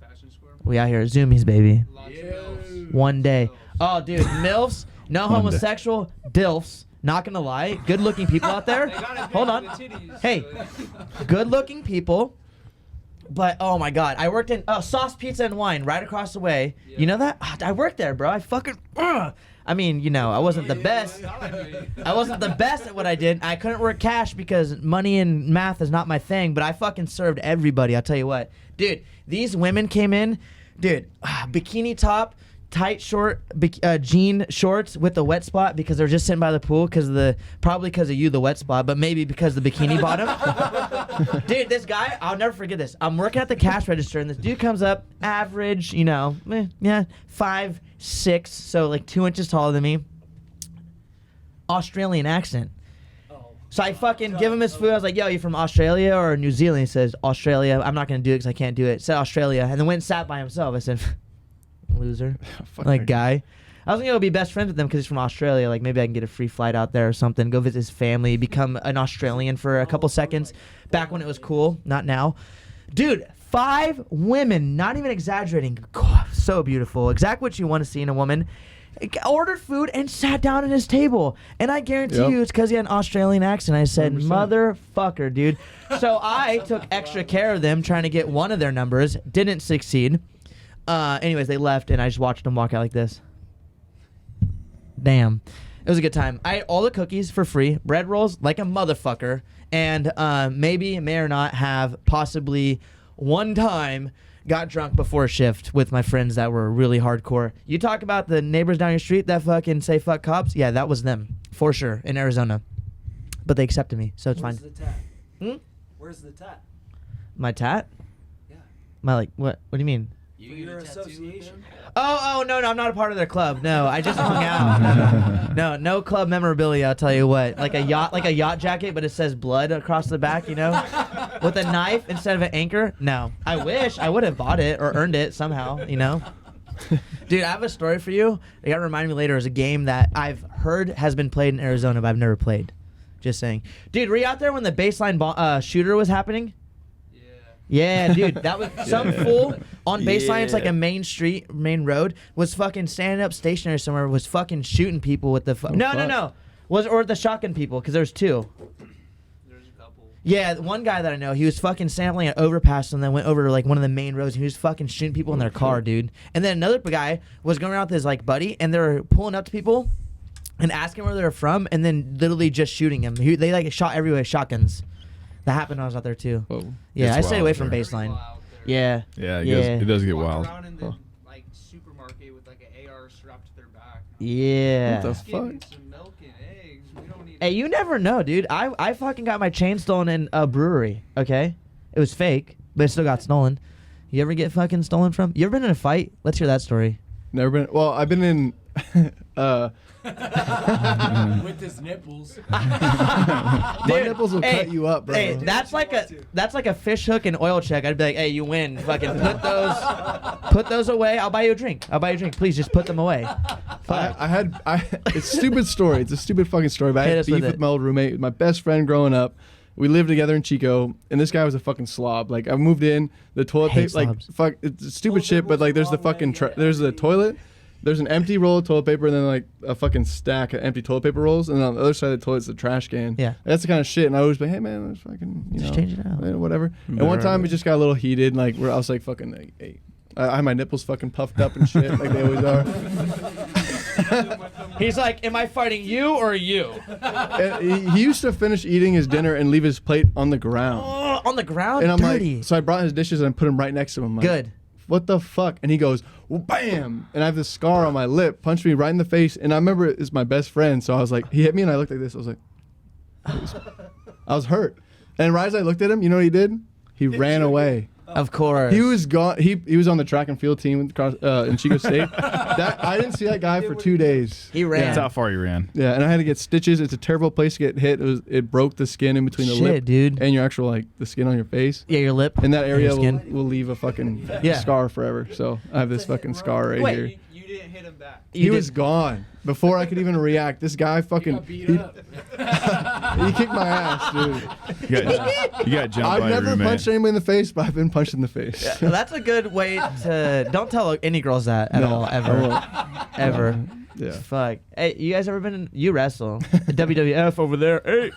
Fashion Square. We out here zoomies, baby. Lots of milfs. One day. Oh, dude, MILFs, no One day. homosexual, DILFs. Not gonna lie, good-looking people out there. They got it Hold good on. with the titties, Hey, so- good-looking people. But oh my God, I worked in Sauce Pizza and Wine right across the way. Yeah. You know that? I worked there, bro. I fucking. I mean, you know, I wasn't the best. I wasn't the best at what I did. I couldn't work cash because money and math is not my thing. But I fucking served everybody. I'll tell you what, dude. These women came in, dude. Bikini top. Tight short jean shorts with the wet spot because they're just sitting by the pool probably because of you the wet spot, but maybe because the bikini bottom. Dude, this guy, I'll never forget this. I'm working at the cash register and this dude comes up, average, you know, 5'6", so like 2 inches taller than me. Australian accent. So I fucking give him his food. I was like, yo, you from Australia or New Zealand? He says, Australia. I'm not going to do it because I can't do it. Said Australia. And then went and sat by himself. I said, loser. Fuck Like, that guy. I was going to go be best friends with him because he's from Australia. Like, maybe I can get a free flight out there or something. Go visit his family. Become an Australian for a couple seconds. Back when it was cool. Not now. Dude, 5 women. Not even exaggerating. God, so beautiful. Exactly what you want to see in a woman. Ordered food and sat down at his table. And I guarantee Yep. you it's because he had an Australian accent. I said, 100%. motherfucker, dude. So I took extra care of them trying to get one of their numbers. Didn't succeed. Anyways, they left and I just watched them walk out like this. Damn. It was a good time. I ate all the cookies for free. Bread rolls like a motherfucker. And maybe, may or not, have possibly one time got drunk before a shift with my friends that were really hardcore. You talk about the neighbors down your street that fucking say fuck cops? Yeah, that was them. For sure. In Arizona. But they accepted me, so it's Where's fine. the tat? Hmm? Where's the tat? My tat? Yeah. My like, what do you mean? You For get your a tattoo with association? them? Oh, no, I'm not a part of their club. No, I just hung out. No club memorabilia. I'll tell you what, like a yacht jacket, but it says blood across the back. You know, with a knife instead of an anchor. No, I wish I would have bought it or earned it somehow. You know, dude, I have a story for you. You gotta remind me later. It's a game that I've heard has been played in Arizona, but I've never played. Just saying, dude. Were you out there when the baseline shooter was happening? Yeah, dude, that was some fool on baseline. It's like a main road. Was fucking standing up stationary somewhere. Was fucking shooting people with the. No. Was or the shotgun people because there's 2. There's a couple. Yeah, one guy that I know, he was fucking sampling an overpass and then went over to like one of the main roads and he was fucking shooting people in their car, dude. And then another guy was going around with his like buddy and they were pulling up to people and asking where they're from and then literally just shooting him. They like shot everywhere with shotguns. That happened when I was out there too. Whoa. Yeah, It's I stayed wild away out from there. baseline. Yeah. Yeah, Yeah. it does get Walk wild. around in the Huh. like supermarket with like an AR strapped to their back. Yeah. What the Just getting fuck? some milk and eggs. We don't need. Hey, you never know, dude. I fucking got my chain stolen in a brewery, okay? It was fake, but it still got stolen. You ever get fucking stolen from? You ever been in a fight? Let's hear that story. Never been. Well, I've been in. With his nipples. My Dude, nipples will hey, cut you up, bro. Hey, that's like a fish hook and oil check. I'd be like, hey, you win. Fucking put those away. I'll buy you a drink. Please just put them away. Fuck. It's a stupid story. It's a stupid fucking story. But I Hit had us beef with with it. my old roommate, my best friend growing up, We lived together in Chico, and this guy was a fucking slob. Like, I moved in, the toilet Hate paper, like, slobs. fuck, it's stupid shit, but like, there's the fucking, there's the toilet, there's an empty roll of toilet paper, and then like a fucking stack of empty toilet paper rolls, and on the other side of the toilet's the trash can. Yeah. That's the kind of shit, and I always be, hey man, let's fucking, you Just know, change it out. whatever. And one time it just got a little heated, and like, where I was like, fucking, like, hey. I had my nipples fucking puffed up and shit, like they always are. He's like, am I fighting you or you? And he used to finish eating his dinner and leave his plate on the ground. Oh, on the ground? And I'm Dirty. like, so I brought his dishes and I put him right next to him. I'm like, Good. What the fuck? And he goes, well, bam! And I have this scar on my lip, punched me right in the face. And I remember it's my best friend, so I was like, he hit me and I looked like this. I was like, I was hurt. And right as I looked at him, you know what he did? He ran away. Of course. He was gone. He was on the track and field team in Chico State. I didn't see that guy for 2 days. He ran. That's how far you ran. Yeah, and I had to get stitches. It's a terrible place to get hit. It broke the skin in between the Shit, lip dude. and your actual like the skin on your face. Yeah, your lip. And that area Your skin. will leave a fucking Yeah. scar forever. So I have this fucking scar right Wait, here. You didn't hit him back. He You was did- gone before I could even react. This guy fucking he kicked my ass, dude. You got jumped I've by your never roommate. punched anyone in the face, but I've been punched in the face. Well, that's a good way to. Don't tell any girls that at No, all, I ever. won't. Ever. Yeah. Fuck. Hey, you guys ever been in. You wrestle. WWF over there. Hey.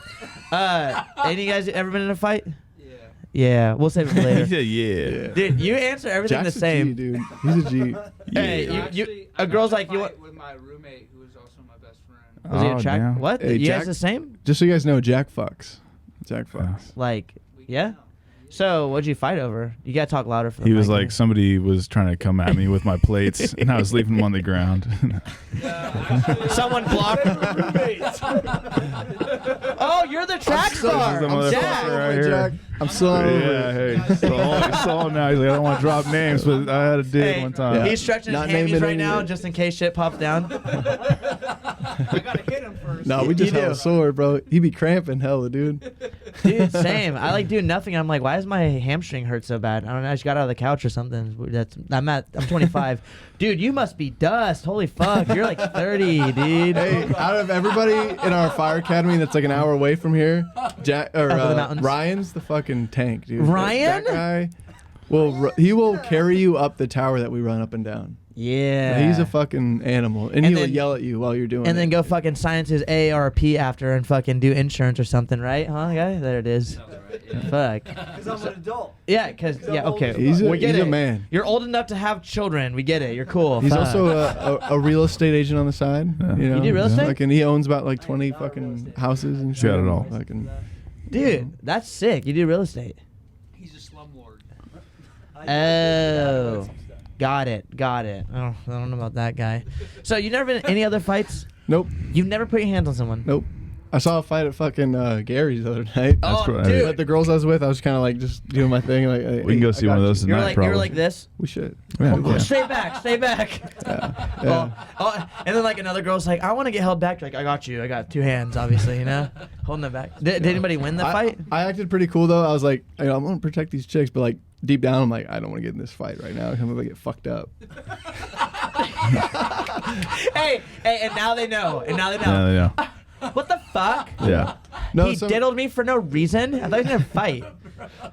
Any of you guys ever been in a fight? Yeah. Yeah, we'll save it for He later. said, yeah. Dude, you answer everything Jack's the same. a G, dude. He's a G. Hey, Yeah. you- Actually, a I girl's got like, in a you fight want- with my roommate, who is also my best friend. Was he Oh, a track? damn. What? Hey, you guys Jack- the same? Just so you guys know, Jack fucks. Jack fucks. Like, We yeah? know. So, what'd you fight over? You gotta talk louder for the He was mic like, here. somebody was trying to come at me with my plates, and I was leaving them on the ground. Someone blocked. Oh, you're the track star. the motherfucker Jack. right here. Jack. I'm still on Yeah, hey, so now he's like, I don't want to drop names, but I had a dig Hey, one time. He's stretching Not his hammies naming right now anything. just in case shit pops down. I gotta hit him first. No, we You just do. held a sword, bro. He be cramping hella, dude. Dude, same. I like doing nothing. I'm like, why does my hamstring hurt so bad? I don't know. I just got out of the couch or something. I'm 25. Dude, you must be dust. Holy fuck. You're like 30, dude. Hey, out of everybody in our fire academy that's like an hour away from here, Jack or Up in the mountains. Ryan's the fucking tank, dude. Ryan? That guy he will carry you up the tower that we run up and down. Yeah. He's a fucking animal, and he'll then- yell at you while you're doing it. And then go fucking sign his AARP after and fucking do insurance or something, right? Huh, guy? There it is. Fuck. Because I'm an adult. Yeah, because, yeah, okay. He's we get a it. man. You're old enough to have children. We get it. You're cool. He's Fuck. also a real estate agent on the side. Yeah. You know? You do real estate? Like, and he owns about like 20 fucking houses and shit. Got it all. Fucking, Dude, that's sick. You do real estate. He's a slumlord. Oh. Got it. Oh, I don't know about that guy. So you never been in any other fights? nope, You've never put your hands on someone? nope. I saw a fight at fucking Gary's the other night. Oh, cool. dude. But the girls I was with, I was kind of like just doing my thing. Like, We can go see one of those You were tonight, like, probably. this? We should. Yeah, Oh, yeah. stay back. Yeah. And then like another girl's like, I want to get held back. Like, I got you. I got two hands, obviously, you know, holding them back. Did anybody win the fight? I acted pretty cool though. I was like, I'm gonna protect these chicks, but like deep down, I'm like, I don't want to get in this fight right now. I'm gonna get fucked up. hey, and now they know. Yeah, What the fuck? yeah. No, He some- diddled me for no reason. I thought he was gonna fight.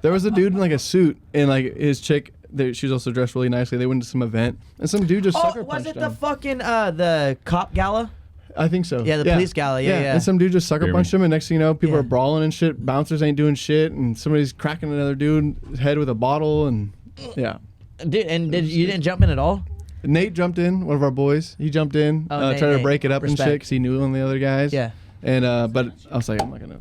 There was a dude in like a suit, and like his chick, she was also dressed really nicely. They went to some event, and some dude just Oh, sucker was punched it him. the fucking the cop gala? I think so. Yeah, the police gala, yeah. And some dude just sucker Hear punched me. him, and next thing you know, people Yeah. are brawling and shit. Bouncers ain't doing shit, and somebody's cracking another dude's head with a bottle, and yeah. Dude, and you didn't jump in at all? Nate jumped in, one of our boys. He jumped in, Oh, Nate, tried to Nate. break it up and Respect. shit, 'cause he knew one of the other guys. Yeah. And but I was like, I'm not gonna.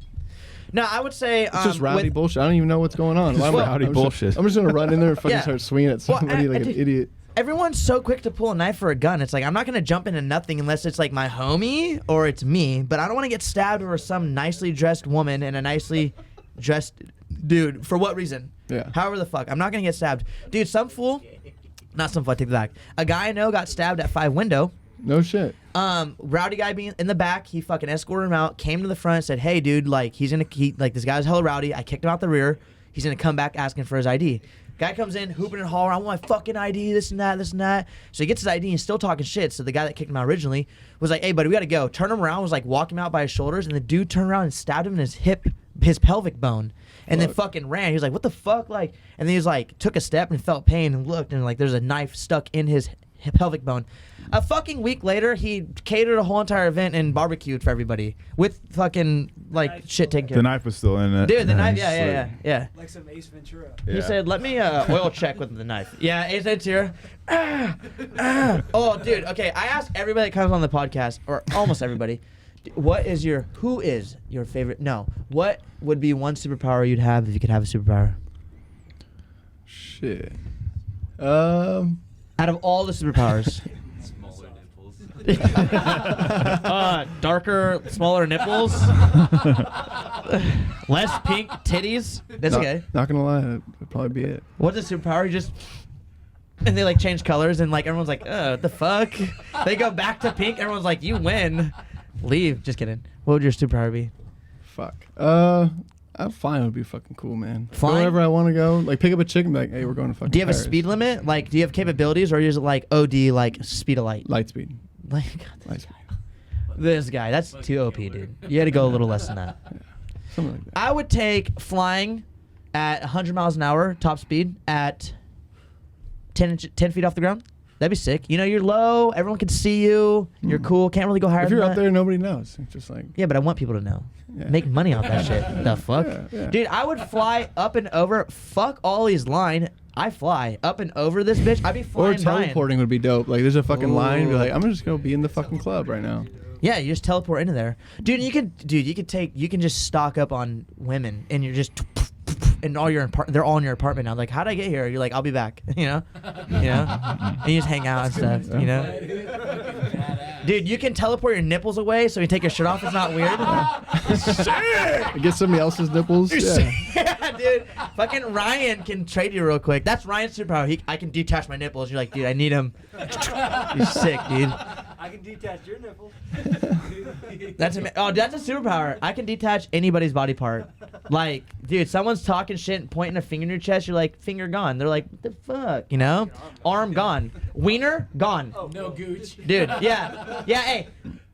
No, I would say It's just rowdy with- bullshit. I don't even know what's going on. Why am I- rowdy I'm bullshit. I'm just gonna run in there and fucking Yeah. start swinging at Well, somebody like an dude, idiot. Everyone's so quick to pull a knife or a gun. It's like, I'm not going to jump into nothing unless it's like my homie or it's me. But I don't want to get stabbed over some nicely dressed woman and a nicely dressed dude. For what reason? Yeah. However the fuck. I'm not going to get stabbed. Dude, some fool. Not some fool, I take it back. A guy I know got stabbed at 5 Window. No shit. Rowdy guy being in the back, he fucking escorted him out, came to the front, said, "Hey, dude, like this guy's hella rowdy. I kicked him out the rear. He's gonna come back asking for his ID." Guy comes in, hooping and hollering, "I want my fucking ID, this and that, this and that." So he gets his ID and he's still talking shit. So the guy that kicked him out originally was like, "Hey, buddy, we gotta go." Turn him around, was like walking him out by his shoulders, and the dude turned around and stabbed him in his hip his pelvic bone, and then Fuck. fucking ran. He was like, "What the fuck?" Like, and then he was like, took a step and felt pain and looked, and like, there's a knife stuck in his pelvic bone. A fucking week later, he catered a whole entire event and barbecued for everybody with fucking like shit taken care The of. knife was still in it. Dude, the knife, Nice. yeah. Like some Ace Ventura. He Yeah. said, "Let me oil check with the knife." Yeah, Ace Ventura. Oh, dude. Okay, I ask everybody that comes on the podcast, or almost everybody, who is your favorite? No, what would be one superpower you'd have if you could have a superpower? Shit. Out of all the superpowers. Smaller nipples. Darker, smaller nipples. Less pink titties. That's okay. Not gonna lie, that'd probably be it. What's a superpower? You just and they like change colors and like everyone's like, what the fuck? They go back to pink. Everyone's like, you win. Leave. Just kidding. What would your superpower be? Fuck. Flying would be fucking cool, man. Go Flying? wherever I want to go. Like pick up a chick and be like, hey, we're going to fucking. Do you have a Paris. speed limit? Like, do you have capabilities, or is it like OD, like speed of light? Light speed. Like, God, Light speed. this guy, that's too OP, dude. You had to go a little less than that. Something like that. I would take flying at 100 miles an hour, top speed, at 10 feet off the ground. That'd be sick. You know, you're low. Everyone can see you. You're cool. Can't really go higher If than you're that. up there, nobody knows. It's just like. Yeah, but I want people to know. Yeah. Make money off that shit. The fuck? Yeah. Dude, I would fly up and over. Fuck Ollie's line. I fly up and over this bitch. I'd be Or flying Ryan. teleporting would be dope. Like there's a fucking line. And be Ooh. like, I'm just gonna be in the fucking club right now. Yeah, you just teleport into there. Dude, you can just stock up on women and you're just and they're all in your apartment now. Like, how'd I get here? You're like, I'll be back. You know? And you just hang out and stuff, you know? Dude, you can teleport your nipples away so you take your shirt off. It's not weird. Get somebody else's nipples. Yeah. Yeah, dude. Fucking Ryan can trade you real quick. That's Ryan's superpower. I can detach my nipples. You're like, dude, I need him. You're sick, dude. I can detach your nipples. That's a superpower. I can detach anybody's body part. Like, dude, someone's talking shit and pointing a finger in your chest. You're like, finger gone. They're like, what the fuck? You know? Arm gone. Wiener gone. No gooch. Dude, yeah. Yeah, hey.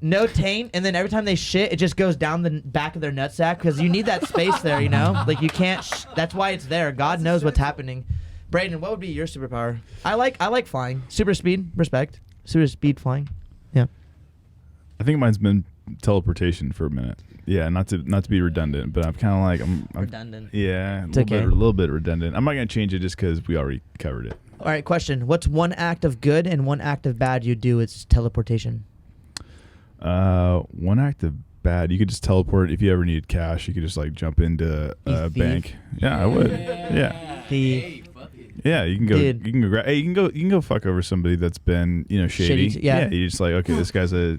No taint, and then every time they shit, it just goes down the back of their nutsack because you need that space there, you know? Like, you can't. That's why it's there. God knows what's happening. Brayden, what would be your superpower? I like flying. Super speed, respect. Super speed flying. Yeah. I think mine's been teleportation for a minute. Yeah, not to be redundant, but I'm kind of like I'm Redundant. Yeah, It's okay. a little bit redundant. I'm not gonna change it just because we already covered it. All right, question. What's one act of good and one act of bad you do? It's teleportation. One act of bad, you could just teleport. If you ever needed cash, you could just like jump into a thief. bank. Yeah, I would. Yeah. The Yeah, you can go. Dude. You can go. Hey, you can go fuck over somebody that's been shady. Shady, yeah. You just like, okay, this guy's a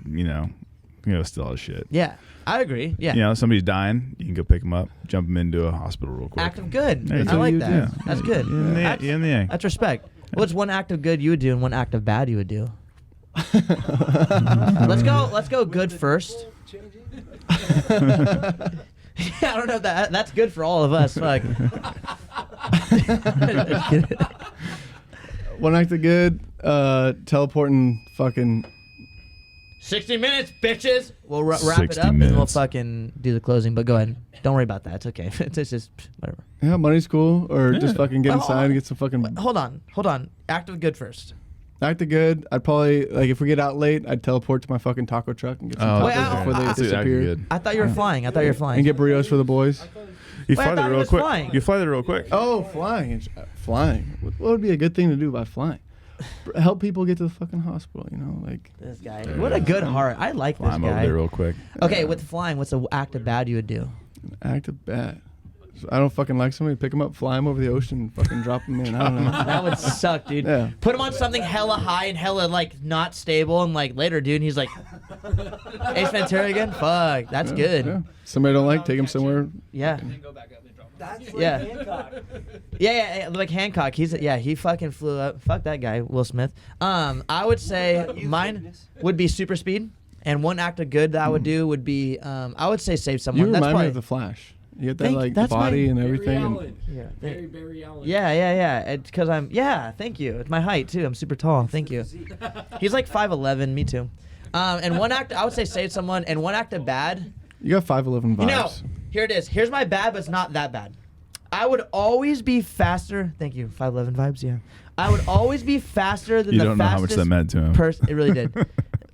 steal his shit. yeah, I agree. Yeah. You know, somebody's dying. You can go pick them up, jump them into a hospital real quick. Act of good. There you I go. like You that. do. That's good. Yin and That's, the yang. that's respect. What's one act of good you would do and one act of bad you would do? Let's go good first. Yeah, I don't know if that's good for all of us. Fuck. One act of good. Teleporting fucking. 60 minutes, bitches. We'll wrap it 60 up and we'll minutes. fucking do the closing. But go ahead. Don't worry about that. It's okay. It's just whatever. Yeah, money's cool. Or just fucking get Well, inside and get some fucking. Wait, hold on. Act of good first. Act of good. I'd probably like if we get out late, I'd teleport to my fucking taco truck and get some Oh, Wait, tacos before they that's act of disappear. good. I thought you were flying. And get burritos for the boys. You Wait, I fly thought there it real was quick. flying. You fly there real quick. Oh, flying. Flying. What would be a good thing to do by flying? Help people get to the fucking hospital, like. This guy. What a good heart. I like this Climb over guy. there real quick. Okay, with flying, what's the act of bad you would do? Act of bad. So I don't fucking like somebody, pick them up, fly them over the ocean, fucking drop them in. I don't know. That would suck, dude. Yeah. Put him on something hella high and hella like not stable, and like later, dude, and he's like, Ace Ventura again. Fuck, that's good. Yeah. Somebody I don't like, take them somewhere. Yeah. Then go back up and drop. That's Yeah. like Hancock. Yeah, like Hancock. He fucking flew up. Fuck that guy, Will Smith. I would say mine would be super speed, and one act of good that I would do would be, I would say save someone. You That's remind me probably, of the Flash. You get that Thank- like that's body my- and Barry everything. And Allen. Yeah. Barry Allen. Yeah. It's because thank you. It's my height too. I'm super tall. Thank you. He's like 5'11". Me too. And one act, I would say save someone, and one act of bad You got 5'11" vibes. You know, here it is. Here's my bad, but it's not that bad. I would always be faster. Thank you. 5'11" vibes, yeah. I would always be faster than You the don't know how much fastest that meant to him. person. It really did.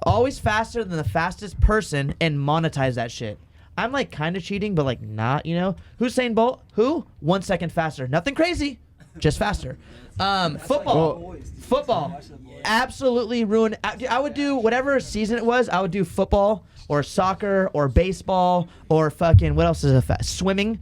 Always faster than the fastest person and monetize that shit. I'm like kind of cheating, but like not, you know. Usain Bolt, who? 1 second faster. Nothing crazy, just faster. Football. Football. Absolutely ruined. I would do whatever season it was. I would do football or soccer or baseball or fucking what else is a swimming,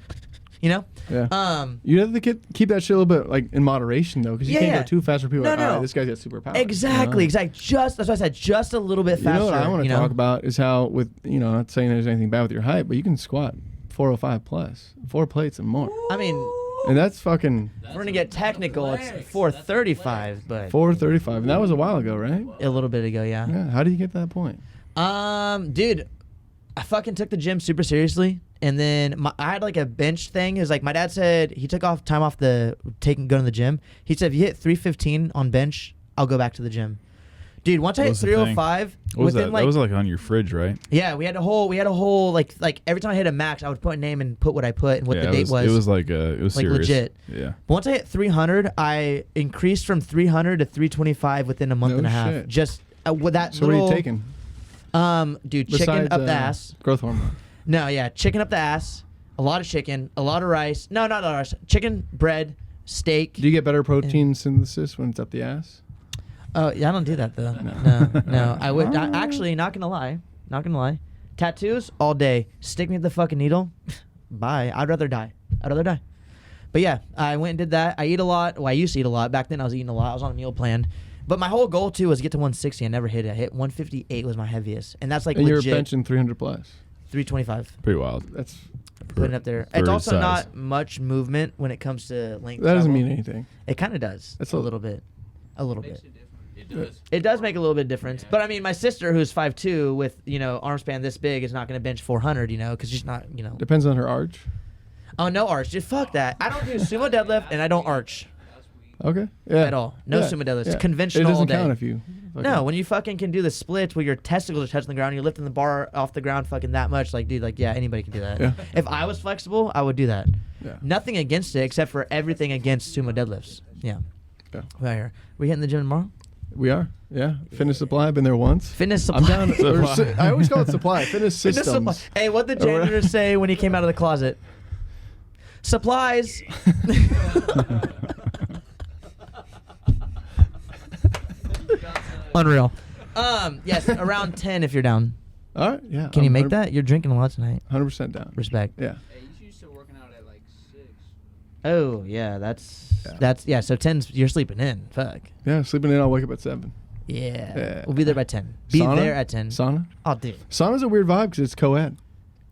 you know? Yeah. You have to keep that shit a little bit like in moderation though, because you can't go too fast for people. No, like, no. all right, this guy's got superpowers. Exactly, you know? exactly. Just that's why I said just a little bit faster. You know what I want to talk about is how with not saying there's anything bad with your height, but you can squat 405 plus, 4 plates and more. I mean, And that's fucking we're gonna get technical. It's 435, but 435, and that was a while ago, right? a little bit ago, yeah. Yeah. How did you get to that point? Dude, I fucking took the gym super seriously, and then I had like a bench thing. It was like my dad said he took time off going to the gym. He said if you hit 315 on bench, I'll go back to the gym. Dude, once I hit What was the thing? 305, What was within that? like That was like on your fridge, right? yeah, we had a whole like every time I hit a max, I would put a name and put what I put and what Yeah, the date was. It was like it was like serious. legit. Yeah. But once I hit 300, I increased from 300 to 325 within a month No and a half. shit. Just with that So little. what are you taking? Dude, chicken Besides, up the ass. Growth hormone. No, yeah, chicken up the ass. A lot of chicken, a lot of rice. No, not a lot of rice. Chicken, bread, steak. Do you get better protein synthesis when it's up the ass? Oh, yeah, I don't do that though. No. I would actually not gonna lie. Tattoos all day. Stick me with the fucking needle. Bye. I'd rather die. But yeah, I went and did that. I eat a lot. Well, I used to eat a lot. Back then I was eating a lot. I was on a meal plan. But my whole goal too was to get to 160. I never hit it. I hit 158 was my heaviest, and that's like And legit. you're benching 300 plus. 325. Pretty wild. That's Putting it up there. For It's his also size. not much movement when it comes to length. that doesn't travel. mean anything. It kind of does. That's a a- little bit. A little Makes bit. it different. It does. It does make a little bit of difference. But I mean, my sister, who's 5'2", with arm span this big, is not going to bench 400. Because she's not. Depends on her arch. Oh, no arch. Just fuck that. I don't do sumo deadlift and I don't arch That's weak. Okay. Yeah. at all. No sumo deadlifts. It's It conventional all doesn't day. count if you. No, when you fucking can do the splits where your testicles are touching the ground, you're lifting the bar off the ground fucking that much. Like, dude, like, yeah, anybody can do that. Yeah. If I was flexible, I would do that. Yeah. Nothing against it except for everything against sumo deadlifts. Yeah. Yeah. Right here. We hitting the gym tomorrow? We are. Yeah. Fitness supply. I've been there once. Fitness supply. I'm down. or Supply. I always call it supply. Fitness Fitness systems. supply. Hey, what did the janitor say when he came out of the closet? Supplies. Unreal. Yes, around 10 if you're down. All right. Yeah. Can you make that? You're drinking a lot tonight. 100% down. Respect. Yeah. Hey, you used to working out at like 6. Oh, yeah, so 10's you're sleeping in. Fuck. Yeah. Sleeping in. I'll wake up at 7. Yeah. Yeah. We'll be there by 10. Be Sauna? there at 10. Sauna. Oh, dude. Sauna's a weird vibe because it's co-ed.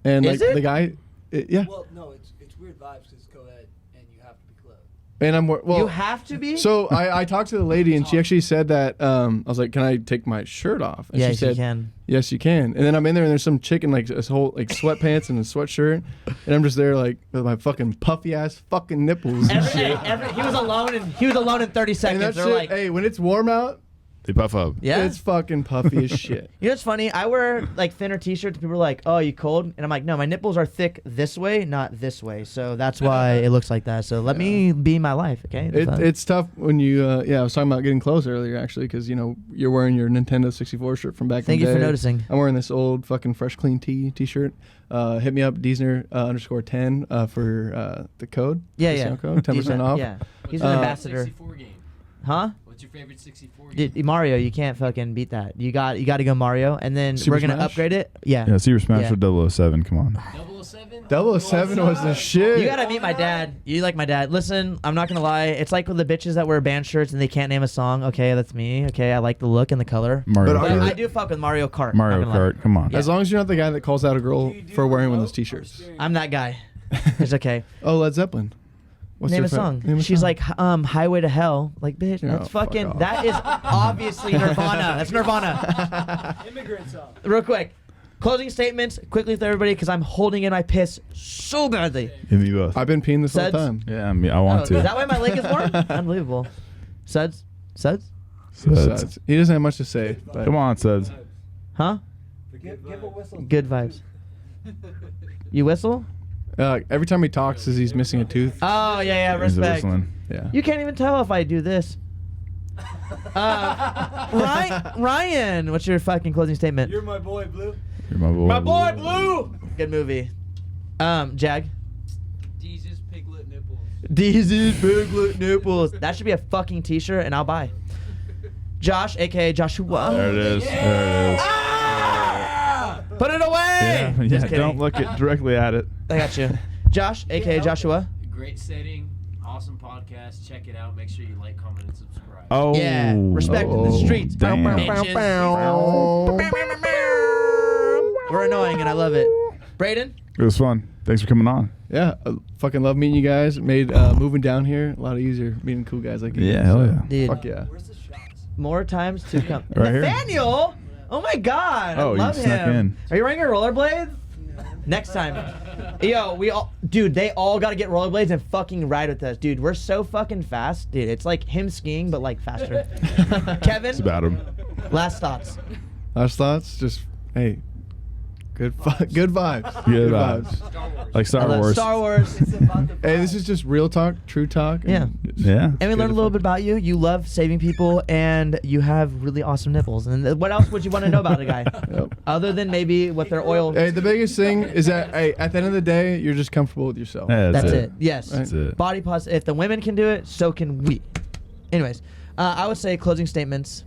And Is like it? the guy. Yeah. Well, no, it's weird vibes because it's co-ed and you have to be clothed. And I'm well. You have to be? So I talked to the lady and she actually said that I was like, "Can I take my shirt off?" And Yeah, she you said, can. "Yes, you can." And then I'm in there and there's some chick in like this whole like sweatpants and a sweatshirt, and I'm just there like with my fucking puffy ass fucking nipples and shit. He was alone in 30 And seconds. that They're shit, like, hey, when it's warm out, They puff up. yeah. it's fucking puffy as shit. You know what's funny? I wear like thinner t-shirts. People are like, "Oh, you cold?" And I'm like, "No, my nipples are thick this way, not this way. So that's why it looks like that. So let me be my life, okay?" It's tough when you I was talking about getting clothes earlier actually because you're wearing your Nintendo 64 shirt from back Thank in the you for day. noticing. I'm wearing this old fucking fresh clean t-shirt. Hit me up Diesner _10 for the code. Yeah, discount yeah. code 10% Decent, off. Yeah, What's he's your an Uh, favorite ambassador. 64 game? Huh? What's your favorite 64 game? Dude, Mario, you can't fucking beat that. You got to go Mario, and then Super we're gonna Smash? upgrade it. Yeah. Yeah, Super Smash Yeah. or 007. Come on. 007? 007 was the shit. You gotta meet my dad. You like my dad. Listen, I'm not gonna lie. It's like with the bitches that wear band shirts and they can't name a song. Okay, that's me. Okay, I like the look and the color. Mario But But are Kart. I do fuck with Mario Kart. Mario not gonna lie. Kart. Come on. Yeah. As long as you're not the guy that calls out a girl Do you do for wearing one of remote those t-shirts. or steering? I'm that guy. It's okay. Oh, Led Zeppelin. What's Name their a song. Name a She's song. like, Highway to Hell. Like, bitch, Oh, that's fuck fucking. off. That is obviously Nirvana. That's Nirvana. Immigrant song. Real quick, closing statements quickly with everybody because I'm holding in my piss so badly. Give me both. I've been peeing this whole Suds? time. Yeah, I want Oh, to. is that why my leg is warm? Unbelievable. Suds? Suds. He doesn't have much to say. But Come on, Suds. Huh? Give a whistle. Good vibes. You whistle? Every time he talks, says he's missing a tooth. Oh yeah, He's respect. whistling. Yeah. You can't even tell if I do this. Ryan, what's your fucking closing statement? You're my boy, Blue. You're my boy. My boy Blue. Good movie. Jag. Jesus piglet nipples. These piglet nipples. That should be a fucking t-shirt, and I'll buy. Josh, aka Joshua. There it is. There it is. Put it away. Yeah, Just yeah. kidding. Don't look it directly at it. I got you. Josh, aka Joshua. Great setting, awesome podcast. Check it out. Make sure you like, comment, and subscribe. Oh. Yeah, respect in the streets. Damn. Bitches. We're annoying, and I love it. Braden. It was fun. Thanks for coming on. Yeah, I fucking love meeting you guys. It made moving down here a lot easier, meeting cool guys like you. Yeah, hell yeah. Dude, Fuck yeah. Where's the shots? more times to come. Right here. Nathaniel! Oh my god, Oh, I you love snuck him. in. Are you wearing your rollerblades? Next time. Yo, they all gotta get rollerblades and fucking ride with us. Dude, we're so fucking fast. Dude, it's like him skiing, but like faster. Kevin, It's about him. last thoughts. Last thoughts, just hey, good vibes. Good vibes. Like I Star love Wars. Star Wars. It's about the Hey, this is just real talk, true talk. and Yeah. just- Yeah. And we learned a little bit about you. You love saving people, and you have really awesome nipples. And what else would you want to know about a guy? Yep. Other than maybe what their oil. Hey, the biggest thing is that hey, at the end of the day, you're just comfortable with yourself. Yeah, That's it. Yes. Right. That's it. Body positive. If the women can do it, so can we. Anyways, I would say closing statements.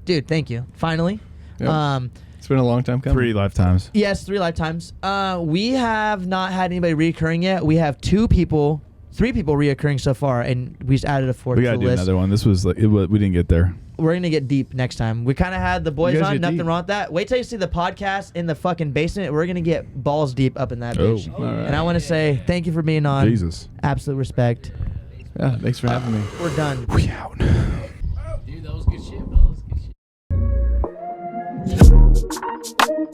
Dude, thank you. Finally. Yep. It's been a long time coming. 3 lifetimes. Yes, 3 lifetimes. We have not had anybody reoccurring yet. We have 3 people reoccurring so far, and we just added a 4th We to gotta the do list. another one. This was like we didn't get there. We're gonna get deep next time. We kind of had the boys You guys on. get Nothing deep. wrong with that. Wait till you see the podcast in the fucking basement. We're gonna get balls deep up in that Oh. bitch. All right. And I want to say thank you for being on. Jesus. Absolute respect. Yeah, thanks for having me. We're done. We out. Dude, that was good shit, fellas. Good shit.